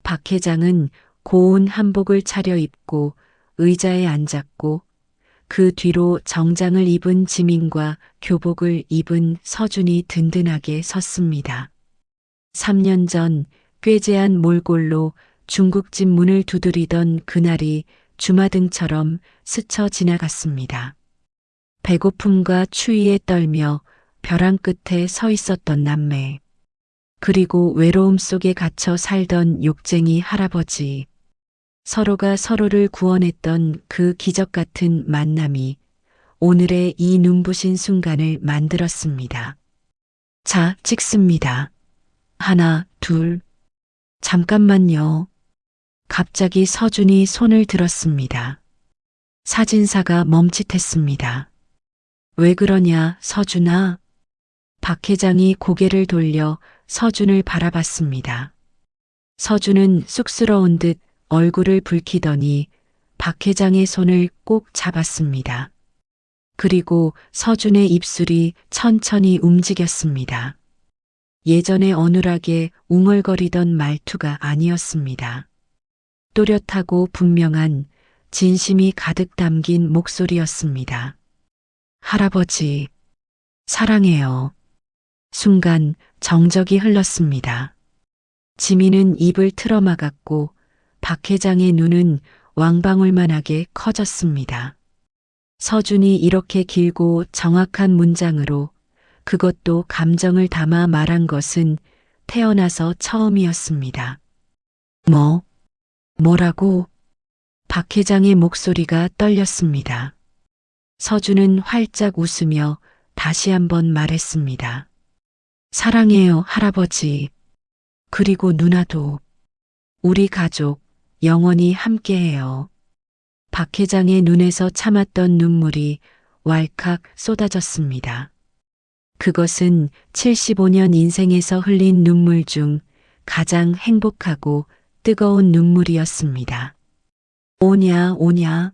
박 회장은 고운 한복을 차려입고 의자에 앉았고 그 뒤로 정장을 입은 지민과 교복을 입은 서준이 든든하게 섰습니다. 3년 전 꾀재한 몰골로 중국집 문을 두드리던 그날이 주마등처럼 스쳐 지나갔습니다. 배고픔과 추위에 떨며 벼랑 끝에 서 있었던 남매. 그리고 외로움 속에 갇혀 살던 욕쟁이 할아버지. 서로가 서로를 구원했던 그 기적 같은 만남이 오늘의 이 눈부신 순간을 만들었습니다. 자, 찍습니다. 하나, 둘. 잠깐만요. 갑자기 서준이 손을 들었습니다. 사진사가 멈칫했습니다. 왜 그러냐, 서준아? 박 회장이 고개를 돌려 서준을 바라봤습니다. 서준은 쑥스러운 듯 얼굴을 붉히더니 박 회장의 손을 꼭 잡았습니다. 그리고 서준의 입술이 천천히 움직였습니다. 예전에 어눌하게 웅얼거리던 말투가 아니었습니다. 또렷하고 분명한 진심이 가득 담긴 목소리였습니다. 할아버지, 사랑해요. 순간 정적이 흘렀습니다. 지민은 입을 틀어막았고 박 회장의 눈은 왕방울만하게 커졌습니다. 서준이 이렇게 길고 정확한 문장으로 그것도 감정을 담아 말한 것은 태어나서 처음이었습니다. 뭐라고? 박 회장의 목소리가 떨렸습니다. 서준은 활짝 웃으며 다시 한번 말했습니다. 사랑해요, 할아버지. 그리고 누나도. 우리 가족 영원히 함께해요. 박 회장의 눈에서 참았던 눈물이 왈칵 쏟아졌습니다. 그것은 75년 인생에서 흘린 눈물 중 가장 행복하고 뜨거운 눈물이었습니다. 오냐, 오냐.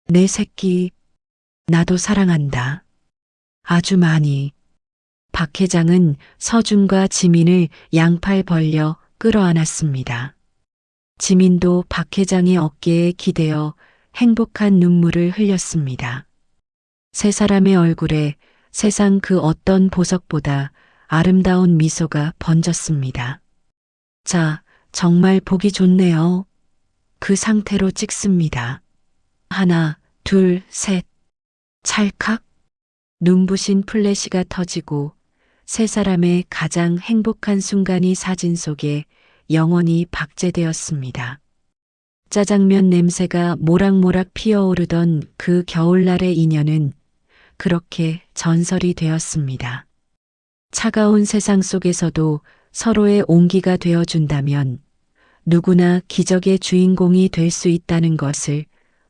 내 새끼, 나도 사랑한다. 아주 많이. 박 회장은 서준과 지민을 양팔 벌려 끌어안았습니다. 지민도 박 회장의 어깨에 기대어 행복한 눈물을 흘렸습니다. 세 사람의 얼굴에 세상 그 어떤 보석보다 아름다운 미소가 번졌습니다. 자, 정말 보기 좋네요. 그 상태로 찍습니다. 하나, 둘, 셋. 찰칵. 눈부신 플래시가 터지고 세 사람의 가장 행복한 순간이 사진 속에 영원히 박제되었습니다. 짜장면 냄새가 모락모락 피어오르던 그 겨울날의 인연은 그렇게 전설이 되었습니다. 차가운 세상 속에서도 서로의 온기가 되어준다면 누구나 기적의 주인공이 될 수 있다는 것을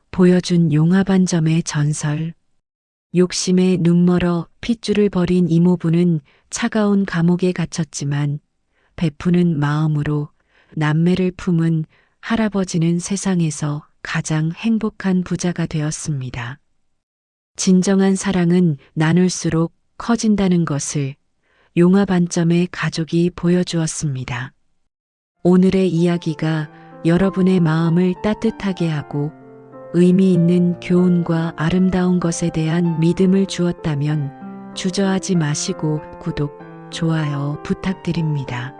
보여준 용화반점의 전설. 욕심에 눈멀어 핏줄을 버린 이모부는 차가운 감옥에 갇혔지만 베푸는 마음으로 남매를 품은 할아버지는 세상에서 가장 행복한 부자가 되었습니다. 진정한 사랑은 나눌수록 커진다는 것을 용화반점의 가족이 보여주었습니다. 오늘의 이야기가 여러분의 마음을 따뜻하게 하고 의미 있는 교훈과 아름다운 것에 대한 믿음을 주었다면 주저하지 마시고 구독, 좋아요 부탁드립니다.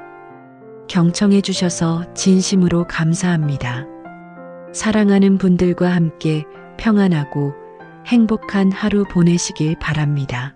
경청해 주셔서 진심으로 감사합니다. 사랑하는 분들과 함께 평안하고 행복한 하루 보내시길 바랍니다.